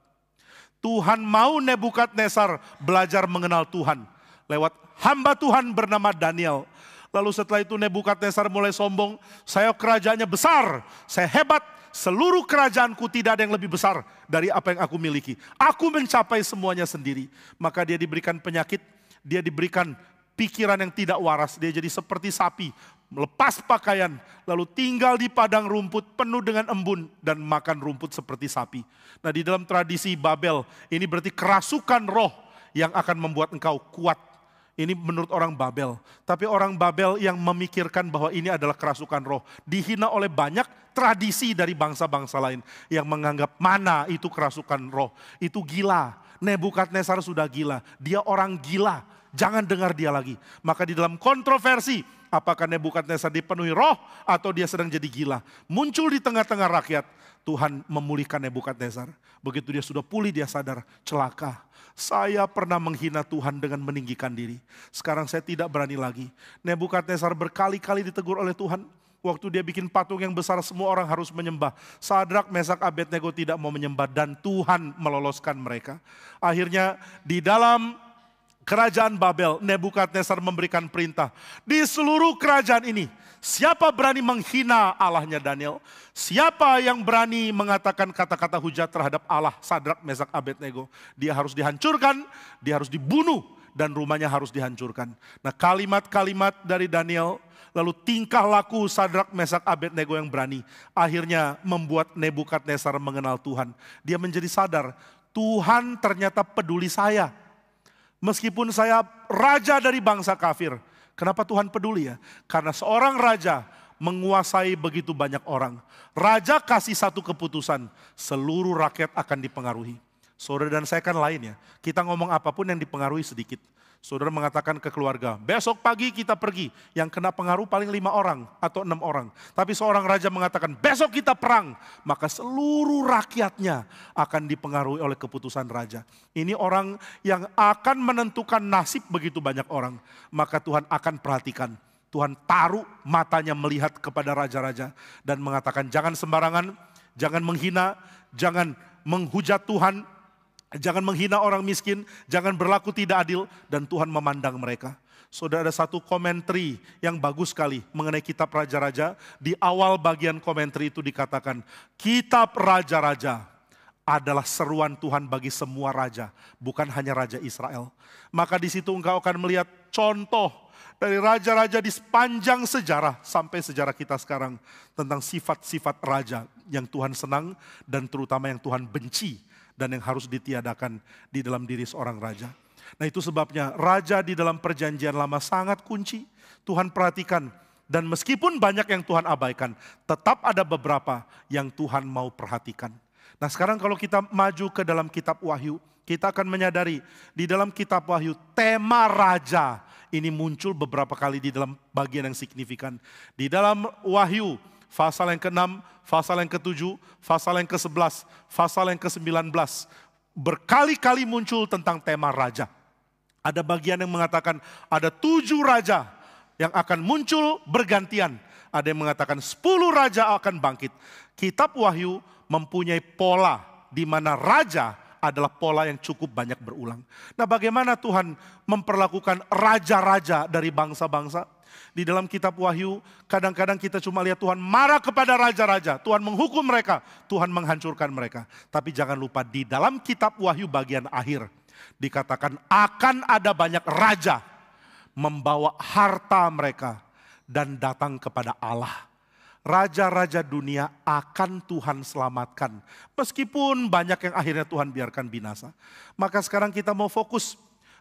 Tuhan mau Nebukadnezar belajar mengenal Tuhan lewat hamba Tuhan bernama Daniel. Lalu setelah itu Nebukadnezar mulai sombong, saya kerajaannya besar, saya hebat, seluruh kerajaanku tidak ada yang lebih besar dari apa yang aku miliki. Aku mencapai semuanya sendiri. Maka dia diberikan penyakit, dia diberikan pikiran yang tidak waras, dia jadi seperti sapi, melepas pakaian, lalu tinggal di padang rumput penuh dengan embun dan makan rumput seperti sapi. Nah di dalam tradisi Babel, ini berarti kerasukan roh yang akan membuat engkau kuat. Ini menurut orang Babel. Tapi orang Babel yang memikirkan bahwa ini adalah kerasukan roh, dihina oleh banyak tradisi dari bangsa-bangsa lain yang menganggap mana itu kerasukan roh. Itu gila. Nebukadnezar sudah gila. Dia orang gila. Jangan dengar dia lagi. Maka di dalam kontroversi, apakah Nebukadnezar dipenuhi roh atau dia sedang jadi gila? Muncul di tengah-tengah rakyat, Tuhan memulihkan Nebukadnezar. Begitu dia sudah pulih, dia sadar, celaka. Saya pernah menghina Tuhan dengan meninggikan diri. Sekarang saya tidak berani lagi. Nebukadnezar berkali-kali ditegur oleh Tuhan. Waktu dia bikin patung yang besar, semua orang harus menyembah. Sadrak, Mesak, Abednego tidak mau menyembah dan Tuhan meloloskan mereka. Akhirnya di dalam kerajaan Babel, Nebukadnezar memberikan perintah. Di seluruh kerajaan ini, siapa berani menghina Allahnya Daniel? Siapa yang berani mengatakan kata-kata hujat terhadap Allah Sadrak, Mesak, Abednego? Dia harus dihancurkan, dia harus dibunuh, dan rumahnya harus dihancurkan. Nah kalimat-kalimat dari Daniel, lalu tingkah laku Sadrak, Mesak, Abednego yang berani, akhirnya membuat Nebukadnezar mengenal Tuhan. Dia menjadi sadar, Tuhan ternyata peduli saya. Meskipun saya raja dari bangsa kafir. Kenapa Tuhan peduli ya? Karena seorang raja menguasai begitu banyak orang. Raja kasih satu keputusan, seluruh rakyat akan dipengaruhi. Saudara dan saya kan lain ya. Kita ngomong apapun yang dipengaruhi sedikit. Saudara mengatakan ke keluarga, besok pagi kita pergi. Yang kena pengaruh paling 5 orang atau 6 orang. Tapi seorang raja mengatakan, besok kita perang. Maka seluruh rakyatnya akan dipengaruhi oleh keputusan raja. Ini orang yang akan menentukan nasib begitu banyak orang. Maka Tuhan akan perhatikan. Tuhan taruh matanya melihat kepada raja-raja. Dan mengatakan, jangan sembarangan, jangan menghina, jangan menghujat Tuhan. Jangan menghina orang miskin, jangan berlaku tidak adil, dan Tuhan memandang mereka. Saudara, ada satu komentari yang bagus sekali mengenai kitab Raja-Raja. Di awal bagian komentari itu dikatakan, kitab Raja-Raja adalah seruan Tuhan bagi semua raja, bukan hanya Raja Israel. Maka di situ engkau akan melihat contoh dari raja-raja di sepanjang sejarah sampai sejarah kita sekarang tentang sifat-sifat raja yang Tuhan senang dan terutama yang Tuhan benci dan yang harus ditiadakan di dalam diri seorang raja. Nah itu sebabnya raja di dalam perjanjian lama sangat kunci. Tuhan perhatikan dan meskipun banyak yang Tuhan abaikan, tetap ada beberapa yang Tuhan mau perhatikan. Nah sekarang kalau kita maju ke dalam kitab Wahyu, kita akan menyadari di dalam kitab Wahyu tema raja ini muncul beberapa kali di dalam bagian yang signifikan. Di dalam Wahyu pasal yang ke-6, pasal yang ke-7, pasal yang ke-11, pasal yang ke-19 berkali-kali muncul tentang tema raja. Ada bagian yang mengatakan ada 7 raja yang akan muncul bergantian. Ada yang mengatakan 10 raja akan bangkit. Kitab Wahyu mempunyai pola di mana raja adalah pola yang cukup banyak berulang. Nah bagaimana Tuhan memperlakukan raja-raja dari bangsa-bangsa? Di dalam kitab Wahyu kadang-kadang kita cuma lihat Tuhan marah kepada raja-raja. Tuhan menghukum mereka, Tuhan menghancurkan mereka. Tapi jangan lupa di dalam kitab Wahyu bagian akhir dikatakan akan ada banyak raja membawa harta mereka dan datang kepada Allah. Raja-raja dunia akan Tuhan selamatkan. Meskipun banyak yang akhirnya Tuhan biarkan binasa. Maka sekarang kita mau fokus.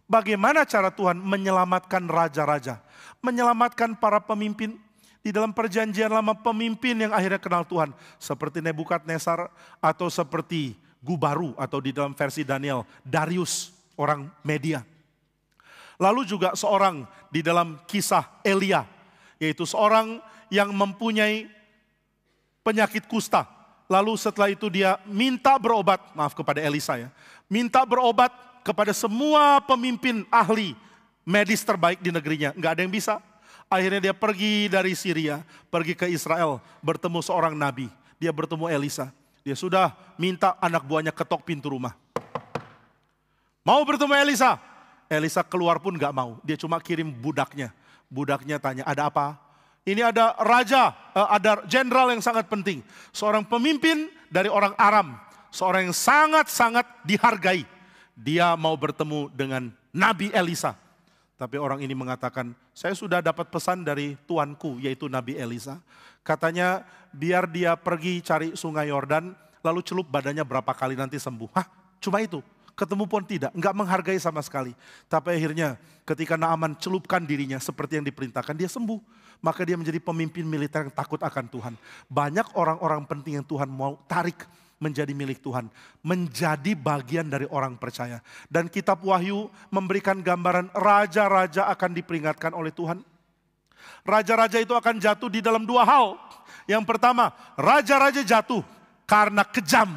Bagaimana cara Tuhan menyelamatkan raja-raja. Menyelamatkan para pemimpin. Di dalam perjanjian lama pemimpin yang akhirnya kenal Tuhan. Seperti Nebukadnezar atau seperti Gubaru atau di dalam versi Daniel, Darius orang Media. Lalu juga seorang di dalam kisah Elia. Yaitu seorang yang mempunyai penyakit kusta. Lalu setelah itu dia minta berobat, maaf kepada Elisa ya. Minta berobat kepada semua pemimpin ahli medis terbaik di negerinya. Enggak ada yang bisa. Akhirnya dia pergi dari Syria, pergi ke Israel, bertemu seorang nabi. Dia bertemu Elisa. Dia sudah minta anak buahnya ketok pintu rumah. Mau bertemu Elisa? Elisa keluar pun enggak mau. Dia cuma kirim budaknya. Budaknya tanya, ada apa? Ini ada raja, ada jenderal yang sangat penting. Seorang pemimpin dari orang Aram. Seorang yang sangat-sangat dihargai. Dia mau bertemu dengan Nabi Elisa. Tapi orang ini mengatakan, saya sudah dapat pesan dari tuanku, yaitu Nabi Elisa. Katanya, biar dia pergi cari sungai Yordan, lalu celup badannya berapa kali nanti sembuh. Hah, cuma itu? Ketemu pun tidak, enggak menghargai sama sekali. Tapi akhirnya ketika Naaman celupkan dirinya seperti yang diperintahkan, dia sembuh. Maka dia menjadi pemimpin militer yang takut akan Tuhan. Banyak orang-orang penting yang Tuhan mau tarik menjadi milik Tuhan. Menjadi bagian dari orang percaya. Dan kitab Wahyu memberikan gambaran raja-raja akan diperingatkan oleh Tuhan. Raja-raja itu akan jatuh di dalam 2 hal. Yang pertama, raja-raja jatuh karena kejam.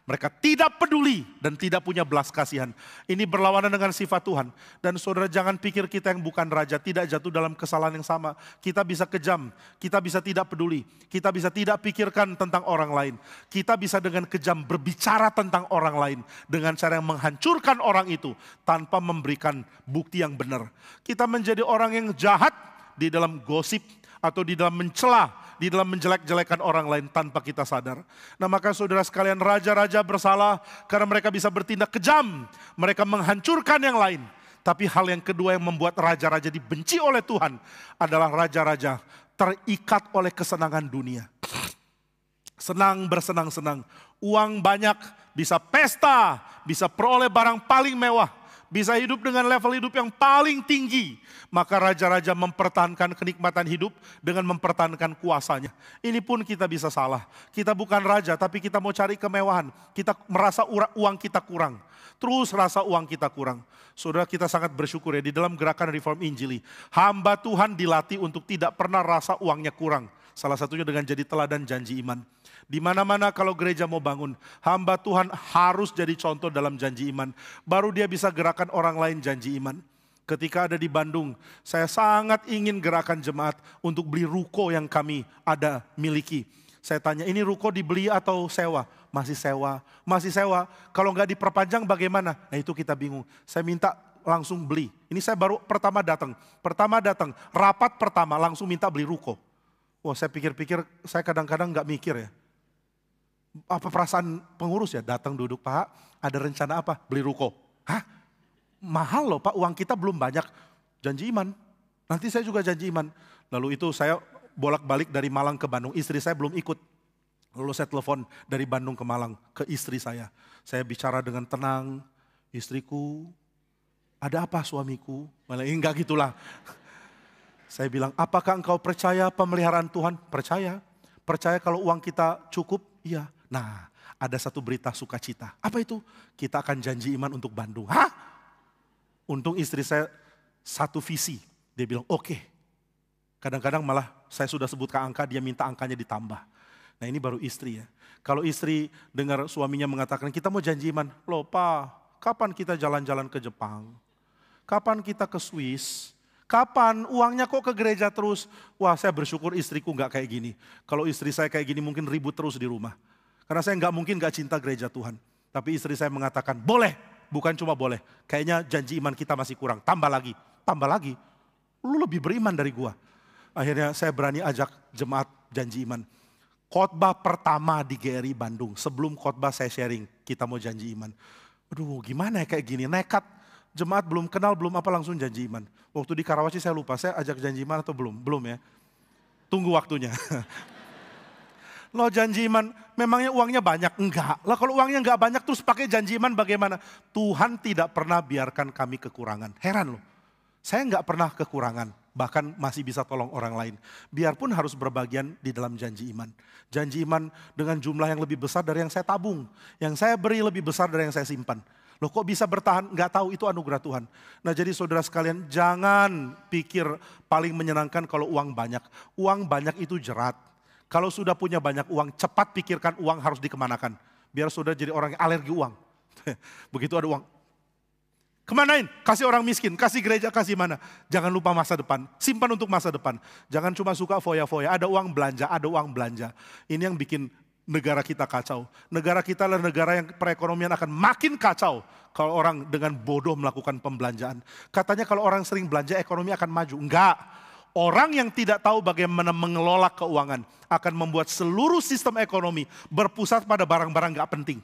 Mereka tidak peduli dan tidak punya belas kasihan. Ini berlawanan dengan sifat Tuhan. Dan saudara jangan pikir kita yang bukan raja tidak jatuh dalam kesalahan yang sama. Kita bisa kejam, kita bisa tidak peduli. Kita bisa tidak pikirkan tentang orang lain. Kita bisa dengan kejam berbicara tentang orang lain. Dengan cara yang menghancurkan orang itu tanpa memberikan bukti yang benar. Kita menjadi orang yang jahat di dalam gosip atau di dalam mencela, di dalam menjelek-jelekan orang lain tanpa kita sadar. Nah maka saudara sekalian raja-raja bersalah karena mereka bisa bertindak kejam. Mereka menghancurkan yang lain. Tapi hal yang kedua yang membuat raja-raja dibenci oleh Tuhan adalah raja-raja terikat oleh kesenangan dunia. Senang bersenang-senang, uang banyak, bisa pesta, bisa peroleh barang paling mewah. Bisa hidup dengan level hidup yang paling tinggi. Maka raja-raja mempertahankan kenikmatan hidup dengan mempertahankan kuasanya. Ini pun kita bisa salah. Kita bukan raja tapi kita mau cari kemewahan. Kita merasa uang kita kurang. Terus rasa uang kita kurang. Saudara kita sangat bersyukur ya di dalam gerakan Reform Injili. Hamba Tuhan dilatih untuk tidak pernah rasa uangnya kurang. Salah satunya dengan jadi teladan janji iman. Di mana-mana kalau gereja mau bangun, hamba Tuhan harus jadi contoh dalam janji iman. Baru dia bisa gerakan orang lain janji iman. Ketika ada di Bandung, saya sangat ingin gerakan jemaat untuk beli ruko yang kami ada miliki. Saya tanya, ini ruko dibeli atau sewa? Masih sewa, masih sewa. Kalau nggak diperpanjang bagaimana? Nah itu kita bingung. Saya minta langsung beli. Ini saya baru pertama datang, rapat pertama langsung minta beli ruko. Wah saya pikir-pikir, saya kadang-kadang nggak mikir ya. Apa perasaan pengurus ya, datang duduk Pak, ada rencana apa? Beli ruko. Hah? Mahal loh Pak, uang kita belum banyak. Janji iman. Nanti saya juga janji iman. Lalu itu saya bolak-balik dari Malang ke Bandung. Istri saya belum ikut. Lalu saya telepon dari Bandung ke Malang ke istri saya. Saya bicara dengan tenang, istriku, ada apa suamiku? Malah enggak gitulah. Saya bilang, apakah engkau percaya pemeliharaan Tuhan? Percaya. Percaya kalau uang kita cukup? Iya. Nah, ada satu berita sukacita. Apa itu? Kita akan janji iman untuk Bandung. Hah? Untung istri saya satu visi. Dia bilang, oke. Kadang-kadang malah saya sudah sebutkan angka, dia minta angkanya ditambah. Nah ini baru istri ya. Kalau istri dengar suaminya mengatakan, kita mau janji iman. Loh Pak, kapan kita jalan-jalan ke Jepang? Kapan kita ke Swiss? Kapan uangnya kok ke gereja terus? Wah saya bersyukur istriku gak kayak gini. Kalau istri saya kayak gini mungkin ribut terus di rumah. Karena saya gak mungkin gak cinta gereja Tuhan. Tapi istri saya mengatakan boleh, bukan cuma boleh. Kayaknya janji iman kita masih kurang, tambah lagi. Tambah lagi, lu lebih beriman dari gua. Akhirnya saya berani ajak jemaat janji iman. Khotbah pertama di GRI Bandung, sebelum khotbah saya sharing, kita mau janji iman. Aduh gimana ya kayak gini, nekat. Jemaat belum kenal, belum apa langsung janji iman. Waktu di Karawaci saya lupa, saya ajak janji iman atau belum? Belum ya. Tunggu waktunya. Lo janji iman, memangnya uangnya banyak? Enggak. Lah kalau uangnya enggak banyak terus pakai janji iman bagaimana? Tuhan tidak pernah biarkan kami kekurangan. Heran loh. Saya enggak pernah kekurangan, bahkan masih bisa tolong orang lain. Biarpun harus berbagian di dalam janji iman. Janji iman dengan jumlah yang lebih besar dari yang saya tabung. Yang saya beri lebih besar dari yang saya simpan. Loh kok bisa bertahan? Enggak tahu, itu anugerah Tuhan. Nah jadi saudara sekalian, jangan pikir paling menyenangkan kalau uang banyak. Uang banyak itu jerat. Kalau sudah punya banyak uang, cepat pikirkan uang harus dikemanakan. Biar saudara jadi orang yang alergi uang. Begitu ada uang, kemanain? Kasih orang miskin, kasih gereja, kasih mana. Jangan lupa masa depan, simpan untuk masa depan. Jangan cuma suka foya-foya, ada uang belanja, ada uang belanja. Ini yang bikin negara kita kacau. Negara kita adalah negara yang perekonomian akan makin kacau kalau orang dengan bodoh melakukan pembelanjaan. Katanya kalau orang sering belanja ekonomi akan maju. Enggak. Orang yang tidak tahu bagaimana mengelola keuangan akan membuat seluruh sistem ekonomi berpusat pada barang-barang enggak penting.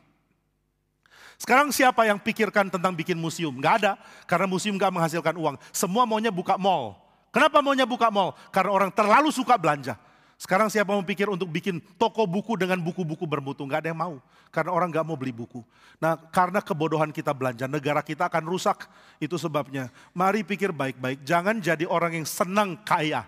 Sekarang siapa yang pikirkan tentang bikin museum? Enggak ada, karena museum enggak menghasilkan uang. Semua maunya buka mall. Kenapa maunya buka mall? Karena orang terlalu suka belanja. Sekarang siapa mau pikir untuk bikin toko buku dengan buku-buku bermutu? Enggak ada yang mau. Karena orang enggak mau beli buku. Nah karena kebodohan kita belanja, negara kita akan rusak. Itu sebabnya. Mari pikir baik-baik. Jangan jadi orang yang senang kaya.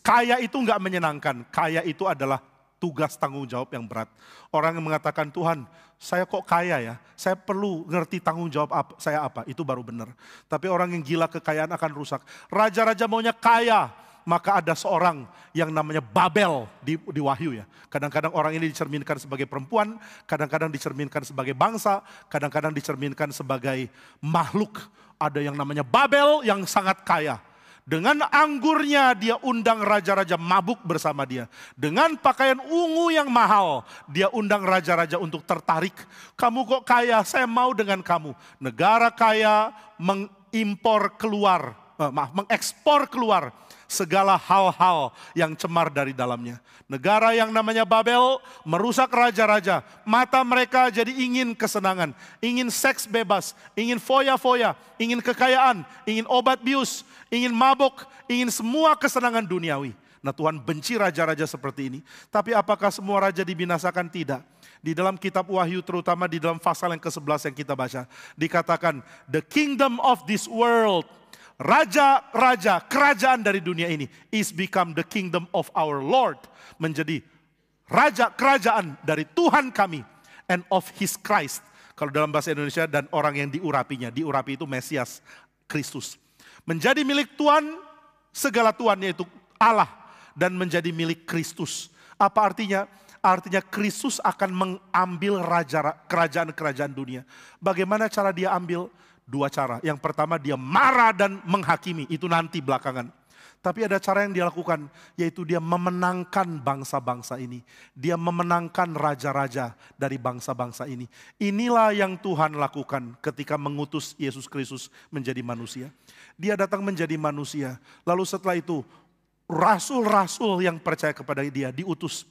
Kaya itu enggak menyenangkan. Kaya itu adalah tugas tanggung jawab yang berat. Orang yang mengatakan, Tuhan saya kok kaya ya, saya perlu ngerti tanggung jawab saya apa, itu baru benar. Tapi orang yang gila kekayaan akan rusak. Raja-raja maunya kaya, maka ada seorang yang namanya Babel di Wahyu ya. Kadang-kadang orang ini dicerminkan sebagai perempuan, kadang-kadang dicerminkan sebagai bangsa, kadang-kadang dicerminkan sebagai makhluk. Ada yang namanya Babel yang sangat kaya. Dengan anggurnya dia undang raja-raja mabuk bersama dia. Dengan pakaian ungu yang mahal, dia undang raja-raja untuk tertarik. Kamu kok kaya, saya mau dengan kamu. Negara kaya mengekspor keluar segala hal-hal yang cemar dari dalamnya. Negara yang namanya Babel merusak raja-raja. Mata mereka jadi ingin kesenangan, ingin seks bebas, ingin foya-foya, ingin kekayaan, ingin obat bius, ingin mabuk, ingin semua kesenangan duniawi. Nah Tuhan benci raja-raja seperti ini. Tapi apakah semua raja dibinasakan? Tidak. Di dalam kitab Wahyu, terutama di dalam pasal yang ke-11 yang kita baca, dikatakan the kingdom of this world, raja-raja, kerajaan dari dunia ini is become the kingdom of our Lord. Menjadi raja kerajaan dari Tuhan kami and of his Christ. Kalau dalam bahasa Indonesia, dan orang yang diurapinya. Diurapi itu Mesias, Kristus. Menjadi milik Tuhan, segala Tuhan yaitu Allah. Dan menjadi milik Kristus. Apa artinya? Artinya Kristus akan mengambil kerajaan-kerajaan dunia. Bagaimana cara dia ambil? Dua cara. Yang pertama dia marah dan menghakimi. Itu nanti belakangan. Tapi ada cara yang dia lakukan. Yaitu dia memenangkan bangsa-bangsa ini. Dia memenangkan raja-raja dari bangsa-bangsa ini. Inilah yang Tuhan lakukan ketika mengutus Yesus Kristus menjadi manusia. Dia datang menjadi manusia. Lalu setelah itu rasul-rasul yang percaya kepada dia diutus.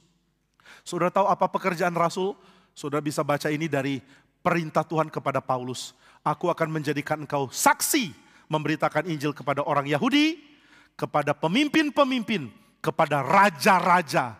Saudara tahu apa pekerjaan rasul? Saudara bisa baca ini dari perintah Tuhan kepada Paulus. Aku akan menjadikan engkau saksi memberitakan Injil kepada orang Yahudi, kepada pemimpin-pemimpin, kepada raja-raja,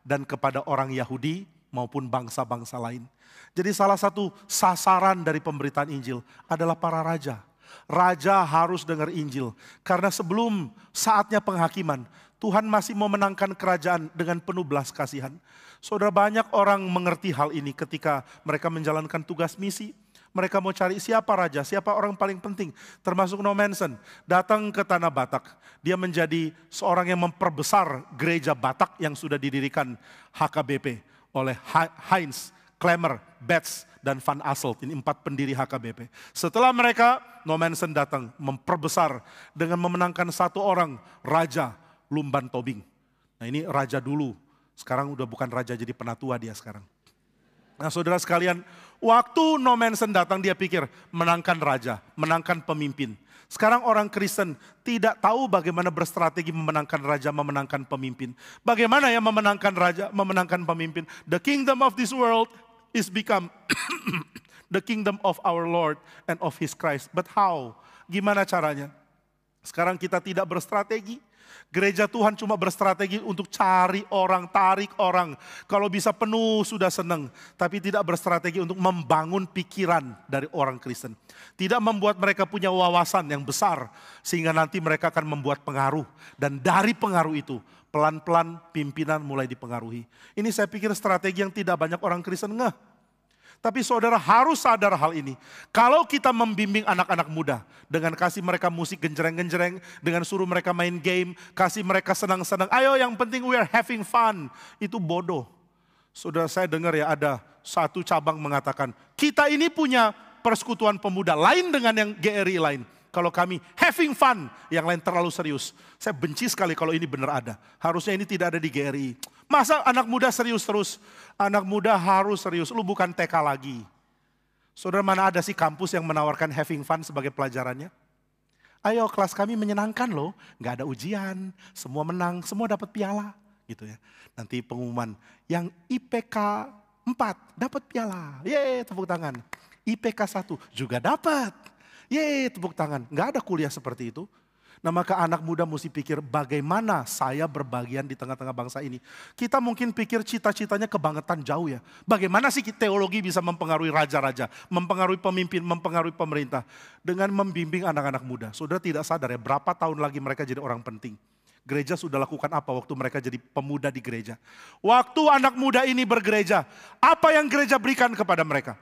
dan kepada orang Yahudi maupun bangsa-bangsa lain. Jadi salah satu sasaran dari pemberitaan Injil adalah para raja. Raja harus dengar Injil. Karena sebelum saatnya penghakiman, Tuhan masih mau menangkan kerajaan dengan penuh belas kasihan. Saudara, banyak orang mengerti hal ini ketika mereka menjalankan tugas misi. Mereka mau cari siapa raja, siapa orang paling penting. Termasuk No Manson, datang ke Tanah Batak. Dia menjadi seorang yang memperbesar gereja Batak yang sudah didirikan HKBP oleh Heinz, Klemmer, Betts, dan Van Asselt. Ini 4 pendiri HKBP. Setelah mereka, No Manson datang memperbesar dengan memenangkan satu orang, Raja Lumban Tobing. Nah ini raja dulu, sekarang udah bukan raja, jadi penatua dia sekarang. Nah saudara sekalian, waktu No Manson datang dia pikir menangkan raja, menangkan pemimpin. Sekarang orang Kristen tidak tahu bagaimana berstrategi memenangkan raja, memenangkan pemimpin. Bagaimana ya memenangkan raja, memenangkan pemimpin. The kingdom of this world is become the kingdom of our Lord and of His Christ. But how? Gimana caranya? Sekarang kita tidak berstrategi. Gereja Tuhan cuma berstrategi untuk cari orang, tarik orang. Kalau bisa penuh sudah senang. Tapi tidak berstrategi untuk membangun pikiran dari orang Kristen. Tidak membuat mereka punya wawasan yang besar. Sehingga nanti mereka akan membuat pengaruh. Dan dari pengaruh itu, pelan-pelan pimpinan mulai dipengaruhi. Ini saya pikir strategi yang tidak banyak orang Kristen ngeh. Tapi saudara harus sadar hal ini. Kalau kita membimbing anak-anak muda dengan kasih mereka musik genjreng-genjreng, dengan suruh mereka main game, kasih mereka senang-senang, ayo yang penting we are having fun, itu bodoh. Saudara, saya dengar ya ada satu cabang mengatakan, kita ini punya persekutuan pemuda lain dengan yang GRI lain. Kalau kami having fun, yang lain terlalu serius. Saya benci sekali kalau ini benar ada. Harusnya ini tidak ada di GRI. Masa anak muda serius terus? Anak muda harus serius, lu bukan TK lagi. Saudara, mana ada sih kampus yang menawarkan having fun sebagai pelajarannya? Ayo kelas kami menyenangkan loh, gak ada ujian, semua menang, semua dapat piala. Gitu ya. Nanti pengumuman, yang IPK 4 dapat piala, yeay tepuk tangan. IPK 1 juga dapat. Yeay, tepuk tangan. Nggak ada kuliah seperti itu. Nah maka anak muda mesti pikir bagaimana saya berbagian di tengah-tengah bangsa ini. Kita mungkin pikir cita-citanya kebangetan jauh ya. Bagaimana sih teologi bisa mempengaruhi raja-raja, mempengaruhi pemimpin, mempengaruhi pemerintah. Dengan membimbing anak-anak muda. Saudara tidak sadar ya berapa tahun lagi mereka jadi orang penting. Gereja sudah lakukan apa waktu mereka jadi pemuda di gereja. Waktu anak muda ini bergereja, apa yang gereja berikan kepada mereka?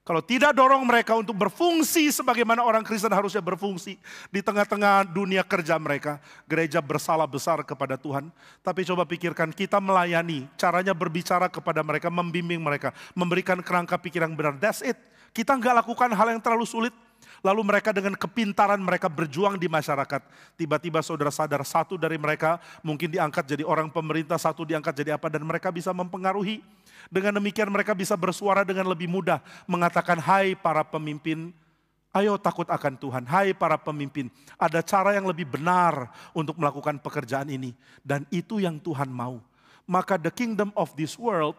Kalau tidak dorong mereka untuk berfungsi sebagaimana orang Kristen harusnya berfungsi di tengah-tengah dunia kerja mereka, gereja bersalah besar kepada Tuhan. Tapi coba pikirkan, kita melayani, caranya berbicara kepada mereka, membimbing mereka, memberikan kerangka pikir yang benar. That's it. Kita nggak lakukan hal yang terlalu sulit. Lalu mereka dengan kepintaran mereka berjuang di masyarakat. Tiba-tiba saudara sadar satu dari mereka mungkin diangkat jadi orang pemerintah, satu diangkat jadi apa, dan mereka bisa mempengaruhi. Dengan demikian mereka bisa bersuara dengan lebih mudah. Mengatakan, hai para pemimpin, ayo takut akan Tuhan. Hai para pemimpin, ada cara yang lebih benar untuk melakukan pekerjaan ini. Dan itu yang Tuhan mau. Maka the kingdom of this world,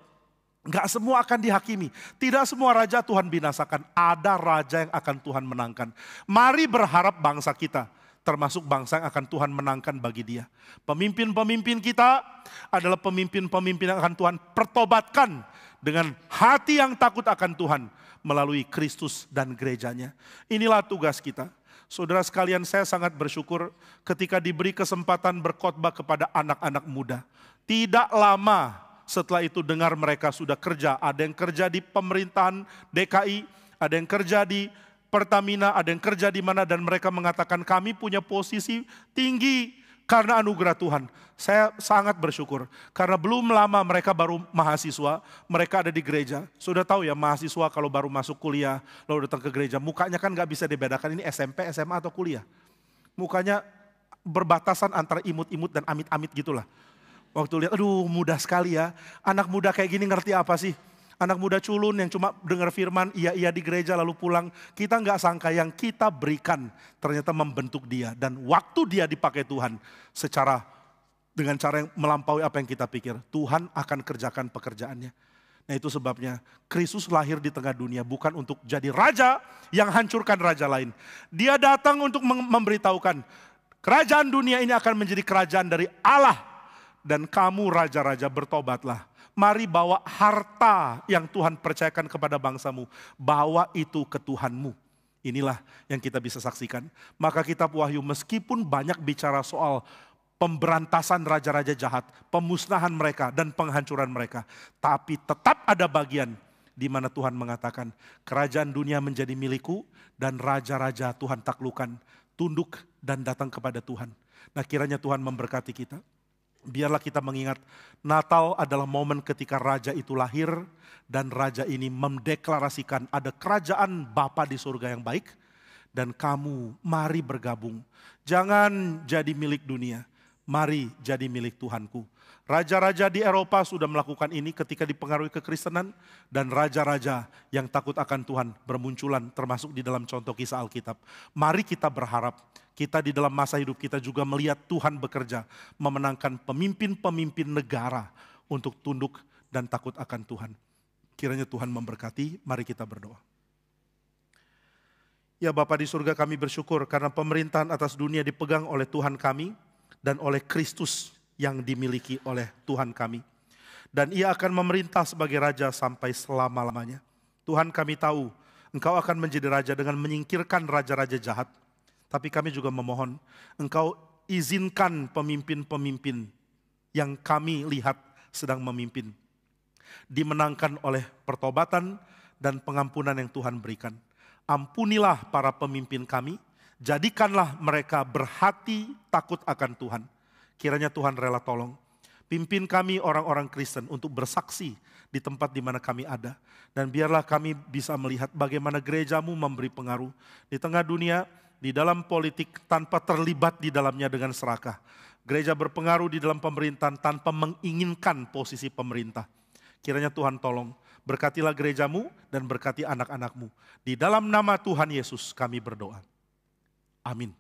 gak semua akan dihakimi. Tidak semua raja Tuhan binasakan. Ada raja yang akan Tuhan menangkan. Mari berharap bangsa kita, termasuk bangsa yang akan Tuhan menangkan bagi dia. Pemimpin-pemimpin kita adalah pemimpin-pemimpin yang akan Tuhan pertobatkan dengan hati yang takut akan Tuhan melalui Kristus dan gerejanya. Inilah tugas kita. Saudara sekalian, saya sangat bersyukur ketika diberi kesempatan berkhotbah kepada anak-anak muda. Tidak lama setelah itu dengar mereka sudah kerja. Ada yang kerja di pemerintahan DKI, ada yang kerja di Pertamina, ada yang kerja di mana, dan mereka mengatakan kami punya posisi tinggi karena anugerah Tuhan. Saya sangat bersyukur karena belum lama mereka baru mahasiswa, mereka ada di gereja. Sudah tahu ya mahasiswa kalau baru masuk kuliah lalu datang ke gereja, mukanya kan gak bisa dibedakan ini SMP, SMA atau kuliah. Mukanya berbatasan antara imut-imut dan amit-amit gitulah. Waktu lihat, aduh mudah sekali ya, anak muda kayak gini ngerti apa sih? Anak muda culun yang cuma dengar firman, iya di gereja lalu pulang. Kita nggak sangka yang kita berikan ternyata membentuk dia. Dan waktu dia dipakai Tuhan dengan cara yang melampaui apa yang kita pikir. Tuhan akan kerjakan pekerjaannya. Nah itu sebabnya Kristus lahir di tengah dunia bukan untuk jadi raja yang hancurkan raja lain. Dia datang untuk memberitahukan Kerajaan dunia ini akan menjadi kerajaan dari Allah. Dan kamu raja-raja bertobatlah. Mari bawa harta yang Tuhan percayakan kepada bangsamu. Bawa itu ke Tuhanmu. Inilah yang kita bisa saksikan. Maka kitab Wahyu meskipun banyak bicara soal pemberantasan raja-raja jahat, pemusnahan mereka dan penghancuran mereka. Tapi tetap ada bagian di mana Tuhan mengatakan, kerajaan dunia menjadi milikku dan raja-raja Tuhan taklukkan. Tunduk dan datang kepada Tuhan. Nah, kiranya Tuhan memberkati kita. Biarlah kita mengingat Natal adalah momen ketika raja itu lahir dan raja ini mendeklarasikan ada kerajaan Bapa di surga yang baik dan kamu mari bergabung. Jangan jadi milik dunia, mari jadi milik Tuhanku. Raja-raja di Eropa sudah melakukan ini ketika dipengaruhi kekristenan dan raja-raja yang takut akan Tuhan bermunculan termasuk di dalam contoh kisah Alkitab. Mari kita berharap kita di dalam masa hidup kita juga melihat Tuhan bekerja memenangkan pemimpin-pemimpin negara untuk tunduk dan takut akan Tuhan. Kiranya Tuhan memberkati, mari kita berdoa. Ya Bapa di surga, kami bersyukur karena pemerintahan atas dunia dipegang oleh Tuhan kami dan oleh Kristus yang dimiliki oleh Tuhan kami. Dan ia akan memerintah sebagai raja sampai selama-lamanya. Tuhan, kami tahu Engkau akan menjadi raja dengan menyingkirkan raja-raja jahat. Tapi kami juga memohon Engkau izinkan pemimpin-pemimpin yang kami lihat sedang memimpin dimenangkan oleh pertobatan dan pengampunan yang Tuhan berikan. Ampunilah para pemimpin kami, jadikanlah mereka berhati takut akan Tuhan. Kiranya Tuhan rela tolong. Pimpin kami orang-orang Kristen untuk bersaksi di tempat di mana kami ada. Dan biarlah kami bisa melihat bagaimana gerejamu memberi pengaruh di tengah dunia, di dalam politik tanpa terlibat di dalamnya dengan serakah. Gereja berpengaruh di dalam pemerintahan tanpa menginginkan posisi pemerintah. Kiranya Tuhan tolong, berkatilah gerejamu dan berkati anak-anakmu. Di dalam nama Tuhan Yesus kami berdoa. Amin.